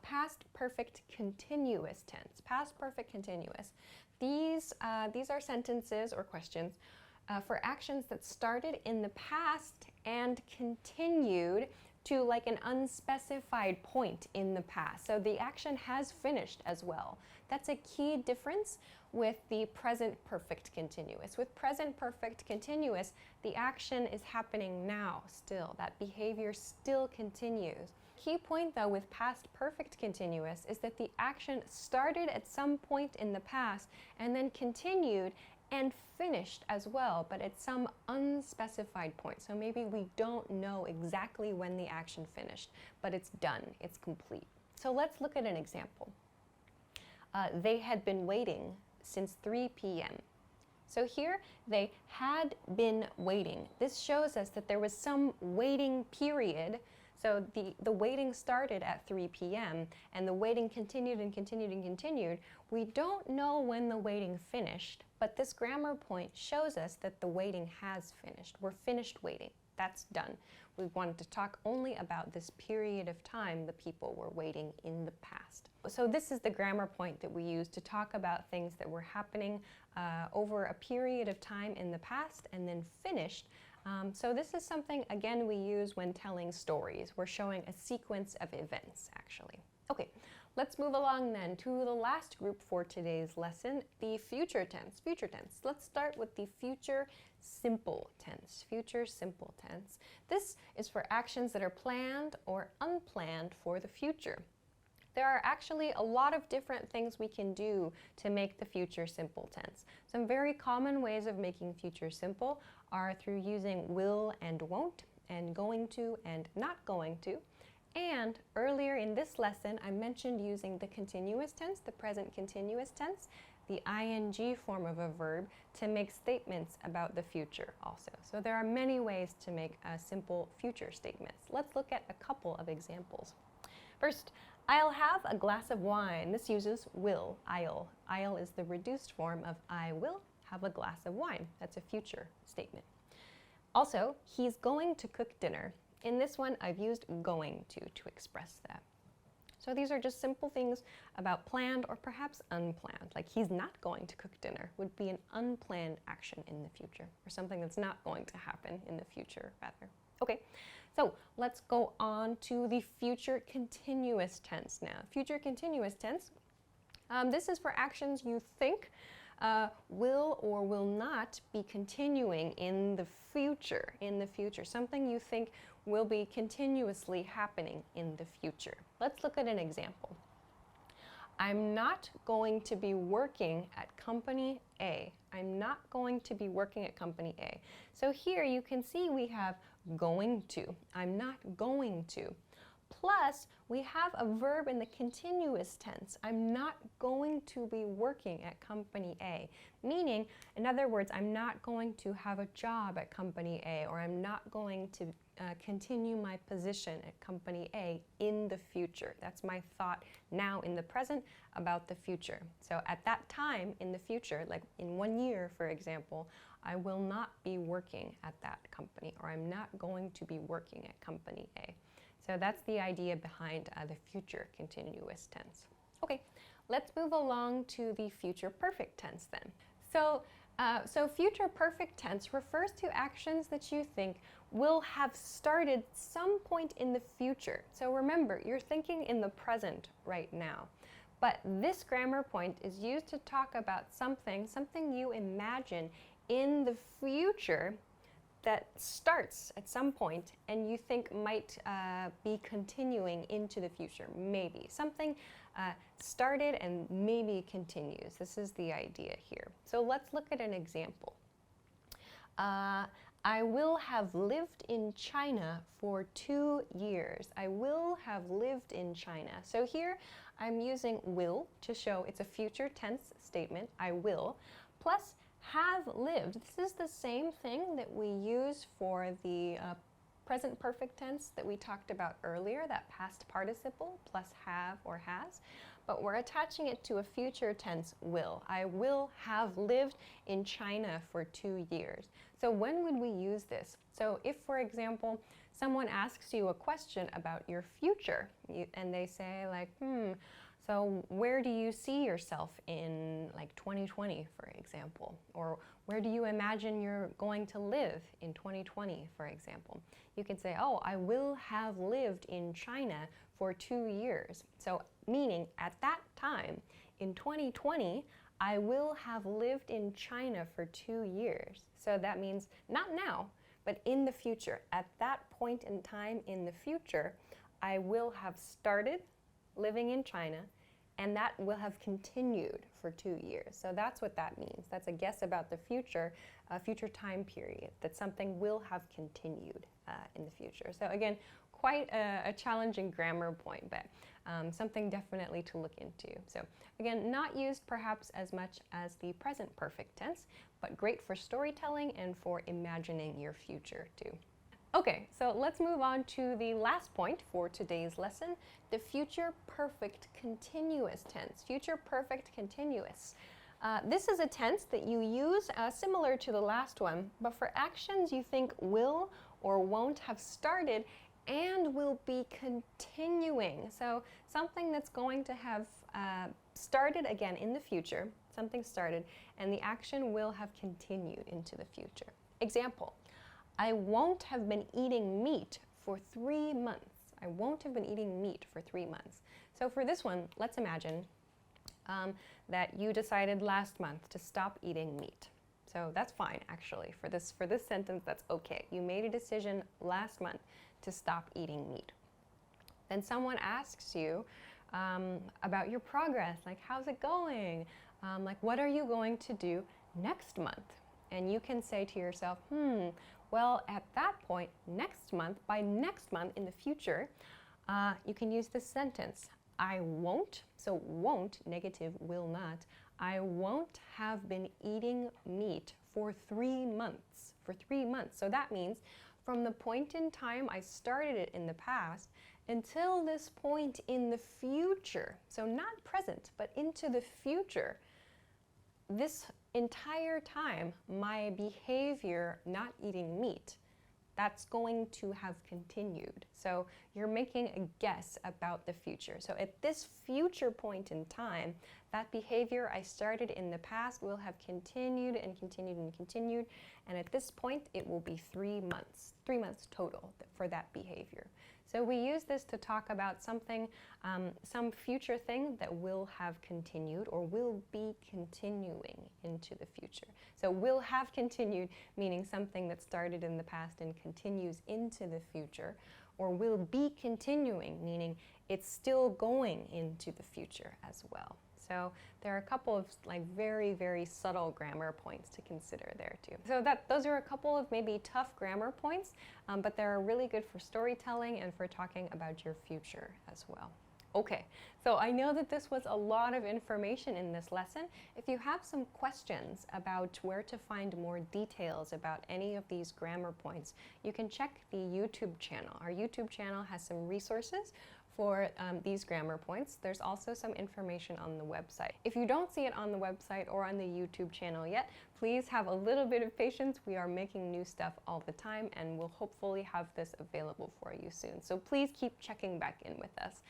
past perfect continuous tense. Past perfect continuous. These are sentences or questions for actions that started in the past and continued to like an unspecified point in the past. So the action has finished as well. That's a key difference with the present perfect continuous. With present perfect continuous, the action is happening now still. That behavior still continues. Key point though with past perfect continuous is that the action started at some point in the past and then continued and finished as well, but at some unspecified point. So maybe we don't know exactly when the action finished, but it's done, it's complete. So let's look at an example. They had been waiting since 3 p.m. So here, they had been waiting. This shows us that there was some waiting period. So the waiting started at 3 p.m. and the waiting continued and continued and continued. We don't know when the waiting finished, but this grammar point shows us that the waiting has finished. We're finished waiting. That's done. We wanted to talk only about this period of time the people were waiting in the past. So this is the grammar point that we use to talk about things that were happening over a period of time in the past and then finished. So this is something, again, we use when telling stories. We're showing a sequence of events, actually. Okay, let's move along then to the last group for today's lesson, the future tense. Future tense. Let's start with the future simple tense. Future simple tense. This is for actions that are planned or unplanned for the future. There are actually a lot of different things we can do to make the future simple tense. Some very common ways of making future simple are through using will and won't, and going to and not going to. And earlier in this lesson, I mentioned using the continuous tense, the present continuous tense, the ing form of a verb, to make statements about the future also. So there are many ways to make simple future statements. Let's look at a couple of examples. First, I'll have a glass of wine. This uses will, I'll. I'll is the reduced form of I will have a glass of wine. That's a future statement. Also, he's going to cook dinner. In this one, I've used going to express that. So these are just simple things about planned or perhaps unplanned. Like he's not going to cook dinner would be an unplanned action in the future, or something that's not going to happen in the future, rather. Okay, so let's go on to the future continuous tense now. Future continuous tense, this is for actions you think will or will not be continuing in the future. Something you think will be continuously happening in the future. Let's look at an example. I'm not going to be working at company A. I'm not going to be working at company A. So here you can see we have going to. I'm not going to. Plus, we have a verb in the continuous tense. I'm not going to be working at company A. Meaning, in other words, I'm not going to have a job at company A, or I'm not going to continue my position at company A in the future. That's my thought now in the present about the future. So at that time in the future, like in 1 year, for example, I will not be working at that company, or I'm not going to be working at company A. So that's the idea behind the future continuous tense. Okay, let's move along to the future perfect tense then. So future perfect tense refers to actions that you think will have started some point in the future. So remember, you're thinking in the present right now. But this grammar point is used to talk about something you imagine in the future that starts at some point and you think might be continuing into the future, maybe. Something started and maybe continues. This is the idea here. So let's look at an example. I will have lived in China for 2 years. I will have lived in China. So here I'm using will to show it's a future tense statement, I will, plus have lived. This is the same thing that we use for the present perfect tense that we talked about earlier, that past participle plus have or has, but we're attaching it to a future tense will. I will have lived in China for 2 years. So when would we use this? So if, for example, someone asks you a question about your future and they say like, So where do you see yourself in like 2020, for example? Or where do you imagine you're going to live in 2020, for example? You can say, oh, I will have lived in China for 2 years. So meaning at that time, in 2020, I will have lived in China for 2 years. So that means not now, but in the future. At that point in time in the future, I will have started living in China, and that will have continued for 2 years. So that's what that means. That's a guess about the future, a future time period, that something will have continued in the future. So again, quite a challenging grammar point, but something definitely to look into. So again, not used perhaps as much as the present perfect tense, but great for storytelling and for imagining your future too. Okay, so let's move on to the last point for today's lesson, the future perfect continuous tense. Future perfect continuous. This is a tense that you use similar to the last one, but for actions you think will or won't have started and will be continuing. So something that's going to have started again in the future, something started, and the action will have continued into the future. Example. I won't have been eating meat for 3 months. I won't have been eating meat for 3 months. So for this one, let's imagine that you decided last month to stop eating meat. So that's fine, actually. For this sentence, that's okay. You made a decision last month to stop eating meat. Then someone asks you about your progress, like how's it going? Like what are you going to do next month? And you can say to yourself, well, at that point, next month, by next month in the future, you can use this sentence. I won't, so won't, negative, will not. I won't have been eating meat for 3 months. For 3 months. So that means from the point in time I started it in the past until this point in the future. So not present, but into the future. This entire time, my behavior not eating meat, that's going to have continued. So you're making a guess about the future. So at this future point in time, that behavior I started in the past will have continued and continued and continued. And at this point, it will be 3 months total for that behavior. So we use this to talk about something, some future thing that will have continued or will be continuing into the future. So will have continued, meaning something that started in the past and continues into the future, or will be continuing, meaning it's still going into the future as well. So there are a couple of like very, very subtle grammar points to consider there too. So those are a couple of maybe tough grammar points, but they're really good for storytelling and for talking about your future as well. Okay, so I know that this was a lot of information in this lesson. If you have some questions about where to find more details about any of these grammar points, you can check the YouTube channel. Our YouTube channel has some resources for these grammar points. There's also some information on the website. If you don't see it on the website or on the YouTube channel yet, please have a little bit of patience. We are making new stuff all the time and we'll hopefully have this available for you soon. So please keep checking back in with us.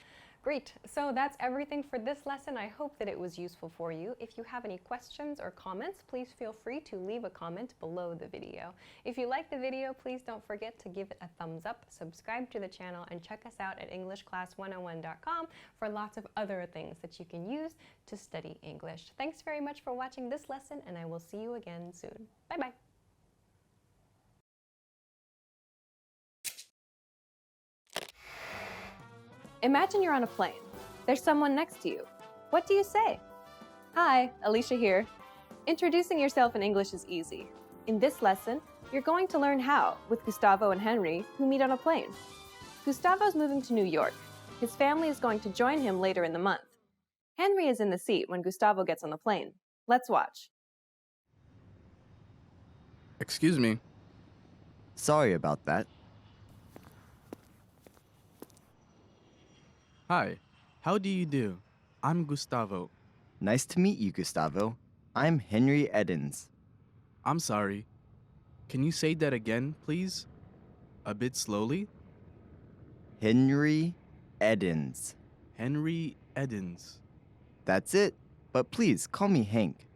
Great, so that's everything for this lesson. I hope that it was useful for you. If you have any questions or comments, please feel free to leave a comment below the video. If you like the video, please don't forget to give it a thumbs up, subscribe to the channel, and check us out at EnglishClass101.com for lots of other things that you can use to study English. Thanks very much for watching this lesson, and I will see you again soon. Bye-bye. Imagine you're on a plane. There's someone next to you. What do you say? Hi, Alicia here. Introducing yourself in English is easy. In this lesson, you're going to learn how with Gustavo and Henry, who meet on a plane. Gustavo's moving to New York. His family is going to join him later in the month. Henry is in the seat when Gustavo gets on the plane. Let's watch. Excuse me. Sorry about that. Hi, how do you do? I'm Gustavo. Nice to meet you, Gustavo. I'm Henry Edens. I'm sorry. Can you say that again, please? A bit slowly? Henry Edens. Henry Edens. That's it. But please call me Hank.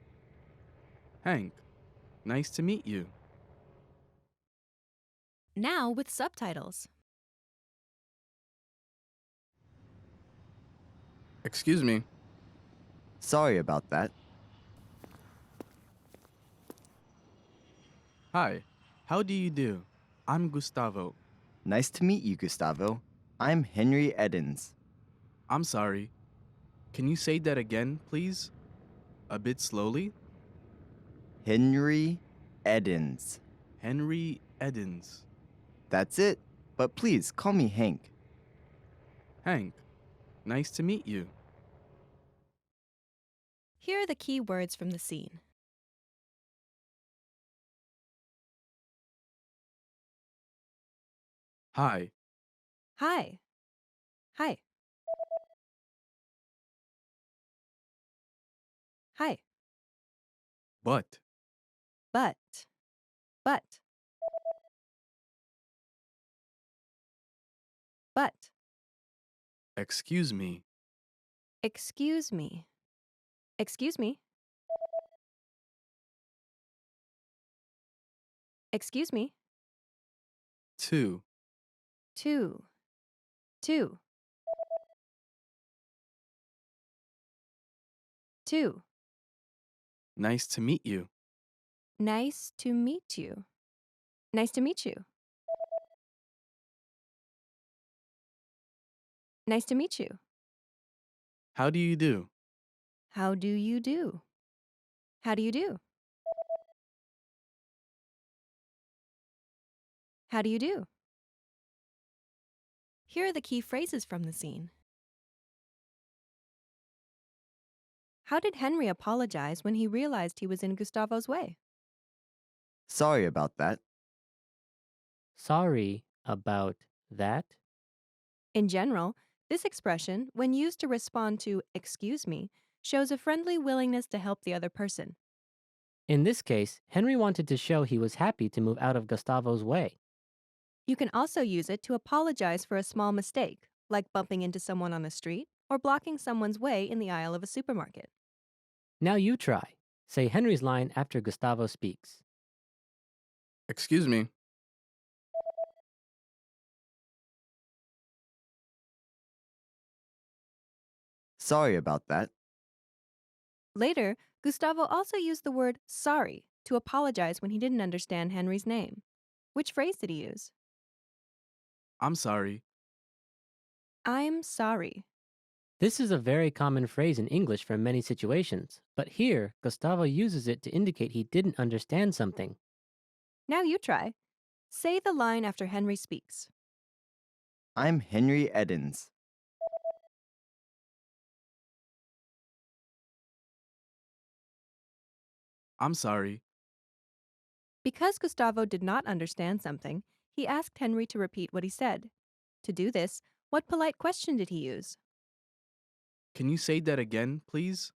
Hank, nice to meet you. Now with subtitles. Excuse me. Sorry about that. Hi, how do you do? I'm Gustavo. Nice to meet you, Gustavo. I'm Henry Edens. I'm sorry. Can you say that again, please? A bit slowly? Henry Edens. Henry Edens. That's it. But please call me Hank. Hank, nice to meet you. Here are the key words from the scene. Hi, Hi. Hi. Hi. but, But. But. But. excuse me, Excuse me. Excuse me. Excuse me. two, Two. Two. Two. nice to meet you. Nice to meet you. Nice to meet you. Nice to meet you. How do you do? How do you do? How do you do? How do you do? Here are the key phrases from the scene. How did Henry apologize when he realized he was in Gustavo's way? Sorry about that. Sorry about that. In general, this expression, when used to respond to "excuse me," shows a friendly willingness to help the other person. In this case, Henry wanted to show he was happy to move out of Gustavo's way. You can also use it to apologize for a small mistake, like bumping into someone on the street or blocking someone's way in the aisle of a supermarket. Now you try. Say Henry's line after Gustavo speaks. Excuse me. Sorry about that. Later, Gustavo also used the word sorry to apologize when he didn't understand Henry's name. Which phrase did he use? I'm sorry. I'm sorry. This is a very common phrase in English for many situations, but here, Gustavo uses it to indicate he didn't understand something. Now you try. Say the line after Henry speaks. I'm Henry Edens. I'm sorry. Because Gustavo did not understand something, he asked Henry to repeat what he said. To do this, what polite question did he use? Can you say that again, please?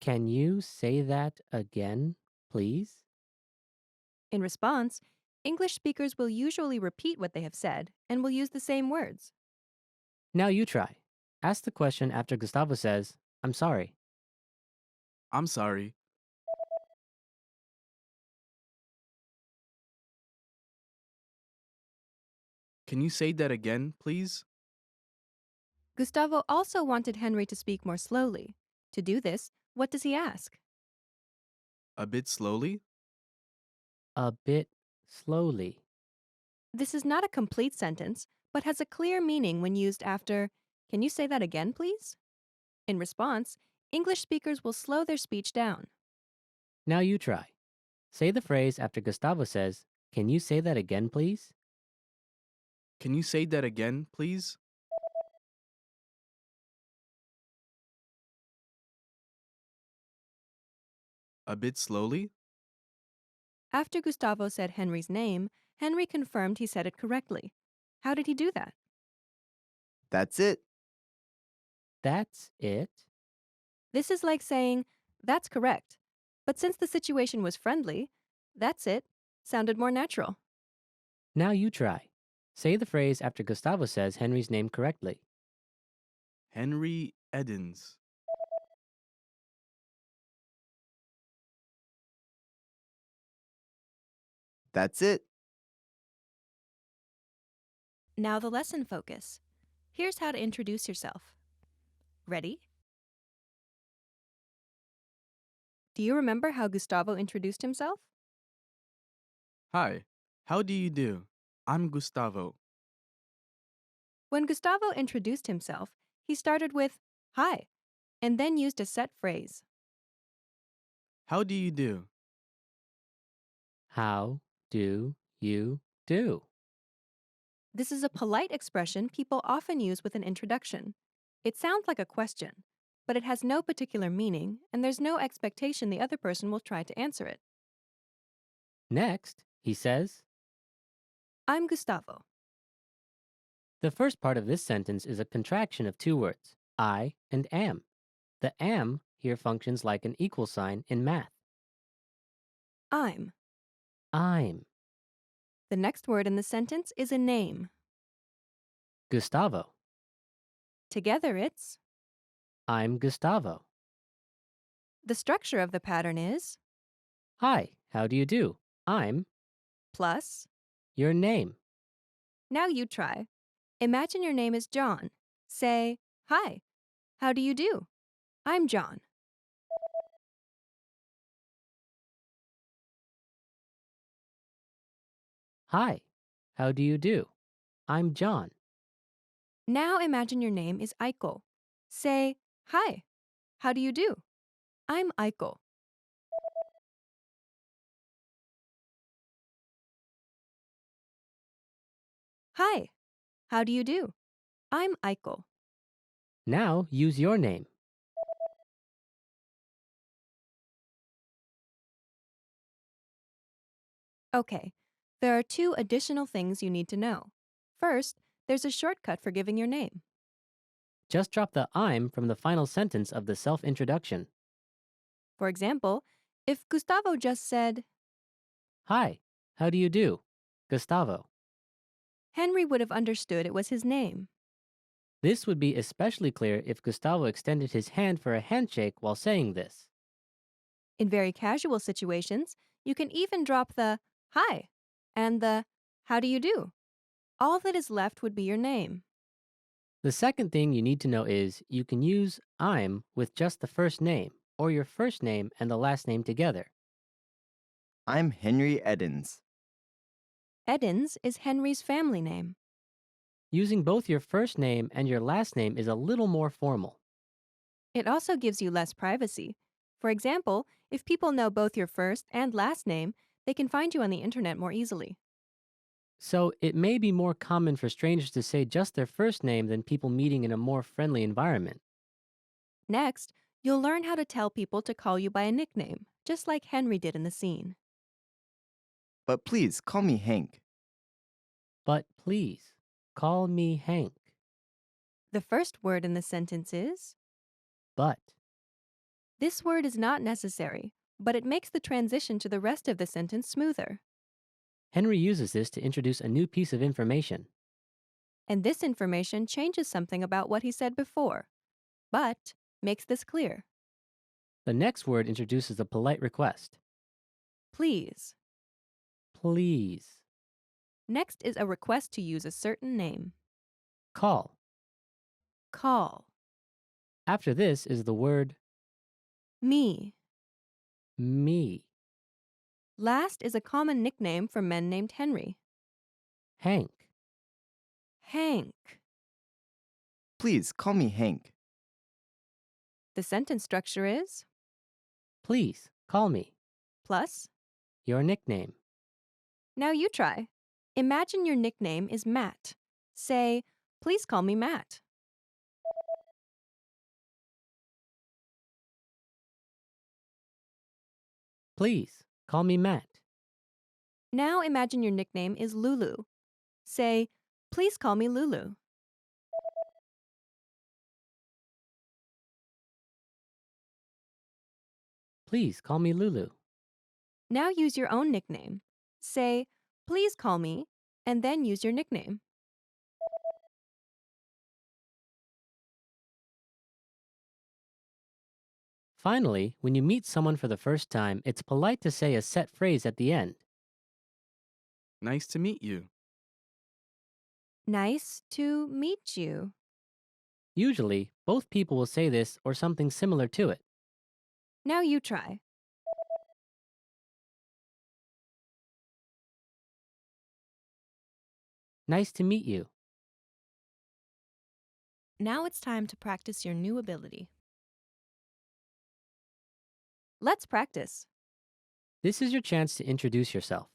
Can you say that again, please? In response, English speakers will usually repeat what they have said and will use the same words. Now you try. Ask the question after Gustavo says, I'm sorry. I'm sorry. Can you say that again, please? Gustavo also wanted Henry to speak more slowly. To do this, what does he ask? A bit slowly? A bit slowly. This is not a complete sentence, but has a clear meaning when used after, "Can you say that again, please?" In response, English speakers will slow their speech down. Now you try. Say the phrase after Gustavo says, Can you say that again, please? Can you say that again, please? A bit slowly? After Gustavo said Henry's name, Henry confirmed he said it correctly. How did he do that? That's it. That's it. This is like saying, "That's correct." But since the situation was friendly, "That's it" sounded more natural. Now you try. Say the phrase after Gustavo says Henry's name correctly. Henry Edens. That's it. Now the lesson focus. Here's how to introduce yourself. Ready? Do you remember how Gustavo introduced himself? Hi, how do you do? I'm Gustavo. When Gustavo introduced himself, he started with hi and then used a set phrase. How do you do? How do you do? This is a polite expression people often use with an introduction. It sounds like a question, but it has no particular meaning, and there's no expectation the other person will try to answer it. Next, he says, I'm Gustavo. the first part of this sentence is a contraction of two words, I and am. The am here functions like an equal sign in math. I'm. I'm The next word in the sentence is a name. Gustavo. Together it's. I'm Gustavo. The structure of the pattern is Hi, how do you do? I'm plus. your name. Now you try. Imagine your name is John. Say, hi, how do you do? I'm John. Hi, how do you do? I'm John. Now imagine your name is Aiko. Say, hi, how do you do? I'm Aiko. Hi, how do you do? I'm Aiko. Now use your name. Okay, there are two additional things you need to know. First, there's a shortcut for giving your name. Just drop the I'm from the final sentence of the self-introduction. For example, if Gustavo just said, Hi, how do you do? Gustavo. Henry would have understood it was his name. This would be especially clear if Gustavo extended his hand for a handshake while saying this. In very casual situations, you can even drop the hi and the how do you do. All that is left would be your name. The second thing you need to know is you can use I'm with just the first name or your first name and the last name together. I'm Henry Edens. Edens is Henry's family name. Using both your first name and your last name is a little more formal. It also gives you less privacy. For example, if people know both your first and last name, they can find you on the internet more easily. So it may be more common for strangers to say just their first name than people meeting in a more friendly environment. Next, you'll learn how to tell people to call you by a nickname, just like Henry did in the scene. But please call me Hank. But please, call me Hank. The first word in the sentence is. But This word is not necessary, but it makes the transition to the rest of the sentence smoother. Henry uses this to introduce a new piece of information. And this information changes something about what he said before, but makes this clear. The next word introduces a polite request. Please. Please. Next is a request to use a certain name. Call. Call. After this is the word Me. me. Last is a common nickname for men named Henry. Hank. Hank. Please call me Hank. The sentence structure is Please, call me. plus. Your nickname. Now you try. Imagine your nickname is Matt. Say, please call me Matt. Please, call me Matt. Now imagine your nickname is Lulu. Say, please call me Lulu. Please, call me Lulu. Now use your own nickname. Say, please call me, and then use your nickname. Finally, when you meet someone for the first time, it's polite to say a set phrase at the end. Nice to meet you. Nice to meet you. Usually, both people will say this or something similar to it. Now you try. Nice to meet you. Now it's time to practice your new ability. Let's practice. This is your chance to introduce yourself.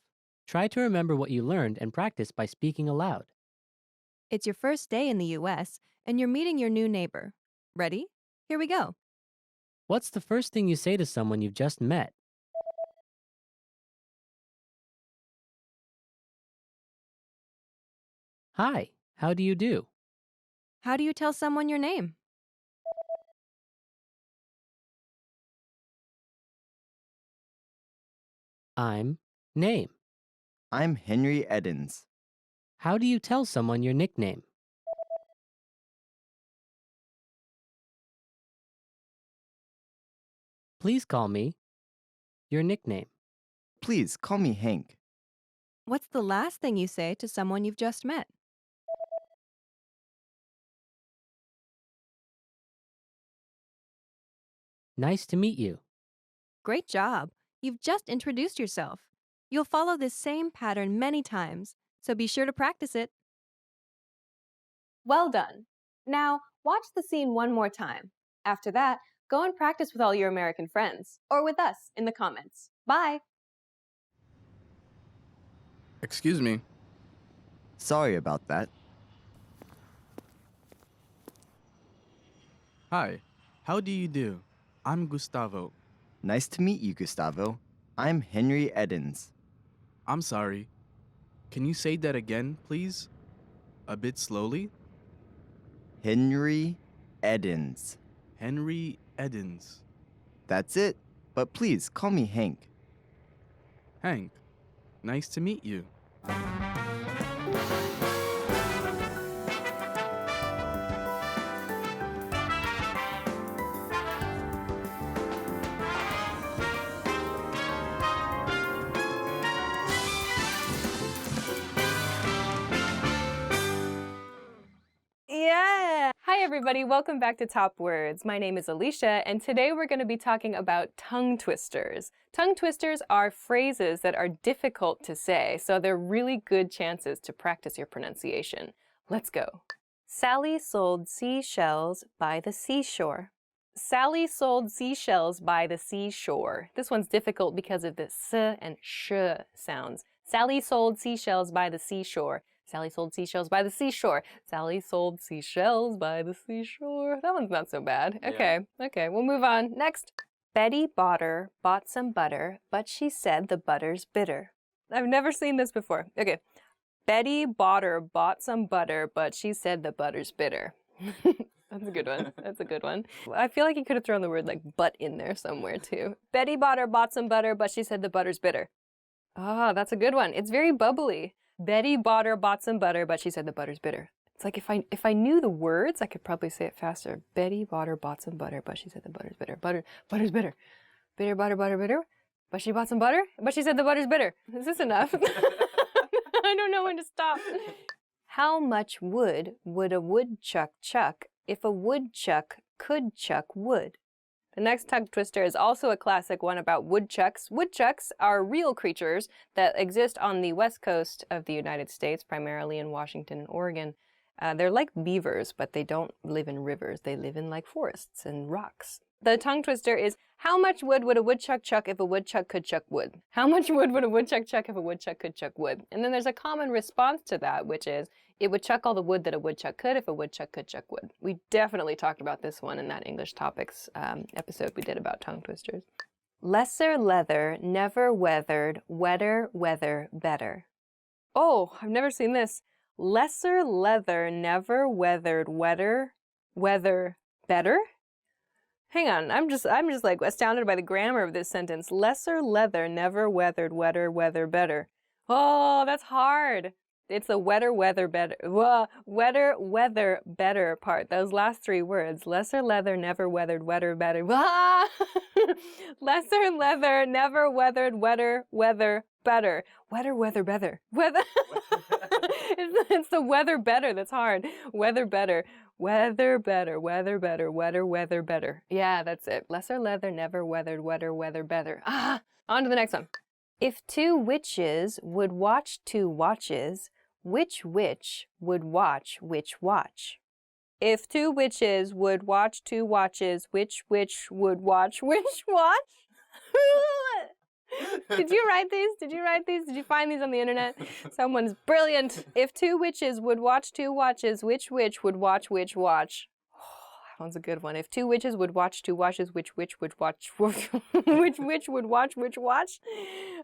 Try to remember what you learned and practice by speaking aloud. It's your first day in the US, and you're meeting your new neighbor. Ready? Here we go. What's the first thing you say to someone you've just met? Hi, how do you do? How do you tell someone your name? I'm name. I'm Henry Edens. How do you tell someone your nickname? Please call me your nickname. Please call me Hank. What's the last thing you say to someone you've just met? Nice to meet you. Great job. You've just introduced yourself. You'll follow this same pattern many times, so be sure to practice it. Well done. Now, watch the scene one more time. After that, go and practice with all your American friends, or with us in the comments. Bye! Excuse me. Sorry about that. Hi, how do you do? I'm Gustavo. Nice to meet you, Gustavo. I'm Henry Edens. I'm sorry. Can you say that again, please? A bit slowly? Henry Edens. Henry Edens. That's it. But please call me Hank. Hank, nice to meet you. Yeah! Hi everybody, welcome back to Top Words. My name is Alicia, and today we're going to be talking about tongue twisters. Tongue twisters are phrases that are difficult to say, so they're really good chances to practice your pronunciation. Let's go. Sally sold seashells by the seashore. Sally sold seashells by the seashore. This one's difficult because of the s and sh sounds. Sally sold seashells by the seashore. Sally sold seashells by the seashore. Sally sold seashells by the seashore. That one's not so bad. Okay, okay, we'll move on. Next. Betty Botter bought some butter, but she said the butter's bitter. I've never seen this before. Okay. Betty Botter bought some butter, but she said the butter's bitter. That's a good one. That's a good one. I feel like you could have thrown the word like but in there somewhere too. Betty Botter bought some butter, but she said the butter's bitter. Ah, that's a good one. It's very bubbly. Betty Botter bought some butter, but she said the butter's bitter. It's like if I knew the words, I could probably say it faster. Betty Botter bought some butter, but she said the butter's bitter. Butter's bitter. Bitter, butter, bitter. But she bought some butter, but she said the butter's bitter. Is this enough? I don't know when to stop. How much wood would a woodchuck chuck if a woodchuck could chuck wood? The next tongue twister is also a classic one about woodchucks. Woodchucks are real creatures that exist on the west coast of the United States, primarily in Washington and Oregon. They're like beavers, but they don't live in rivers. They live in like forests and rocks. The tongue twister is, how much wood would a woodchuck chuck if a woodchuck could chuck wood? How much wood would a woodchuck chuck if a woodchuck could chuck wood? And then there's a common response to that, which is, it would chuck all the wood that a woodchuck could if a woodchuck could chuck wood. We definitely talked about this one in that English topics episode we did about tongue twisters. Lesser leather, never weathered, wetter weather better. Oh, I've never seen this. Lesser leather, never weathered, wetter weather better? Hang on, I'm just like astounded by the grammar of this sentence. Lesser leather, never weathered, wetter weather better. Oh, that's hard. It's the wetter weather better. Wetter weather better part. Those last three words. Lesser leather, never weathered, wetter better. Lesser leather, never weathered, wetter weather better. Wetter weather better. Weather. It's the weather better that's hard. Weather better. Weather better, weather better, wetter weather better. Yeah, that's it. Lesser leather, never weathered, wetter weather better. On to the next one. If two witches would watch two watches, which witch would watch which watch? If two witches would watch two watches, which witch would watch which watch? Did you write these? Did you write these? Did you find these on the internet? Someone's brilliant. If two witches would watch two watches, which witch would watch which watch? Oh, that one's a good one. If two witches would watch two watches, which witch would watch which witch would watch which watch?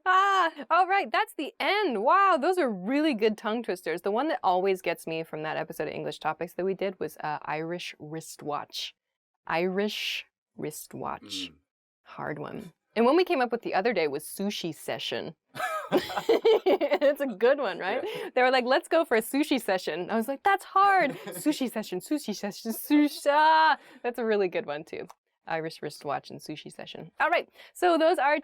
All right, that's the end. Wow, those are really good tongue twisters. The one that always gets me from that episode of English Topics that we did was Irish wristwatch. Irish wristwatch. Hard one. And one we came up with the other day was sushi session. It's a good one, right? Yeah. They were like, let's go for a sushi session. I was like, that's hard. Sushi session, sushi session, sushi. That's a really good one too. Irish wristwatch and sushi session. All right, so those are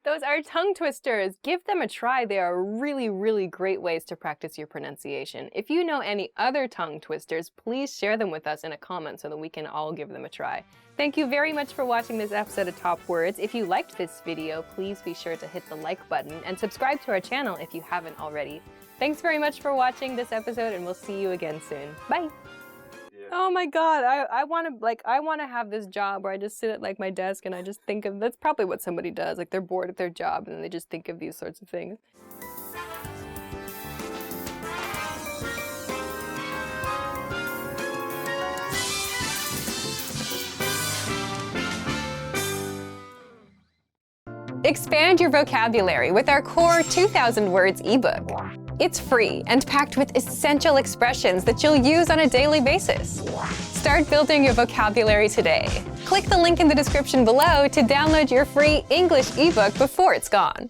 Those are tongue twisters. Give them a try. They are really, really great ways to practice your pronunciation. If you know any other tongue twisters, please share them with us in a comment so that we can all give them a try. Thank you very much for watching this episode of Top Words. If you liked this video, please be sure to hit the like button and subscribe to our channel if you haven't already. Thanks very much for watching this episode, and we'll see you again soon. Bye. Oh my God, I want to have this job where I just sit at like my desk and I just think of, that's probably what somebody does, like they're bored at their job and they just think of these sorts of things. Expand your vocabulary with our core 2,000 words ebook. It's free and packed with essential expressions that you'll use on a daily basis. Start building your vocabulary today. Click the link in the description below to download your free English ebook before it's gone.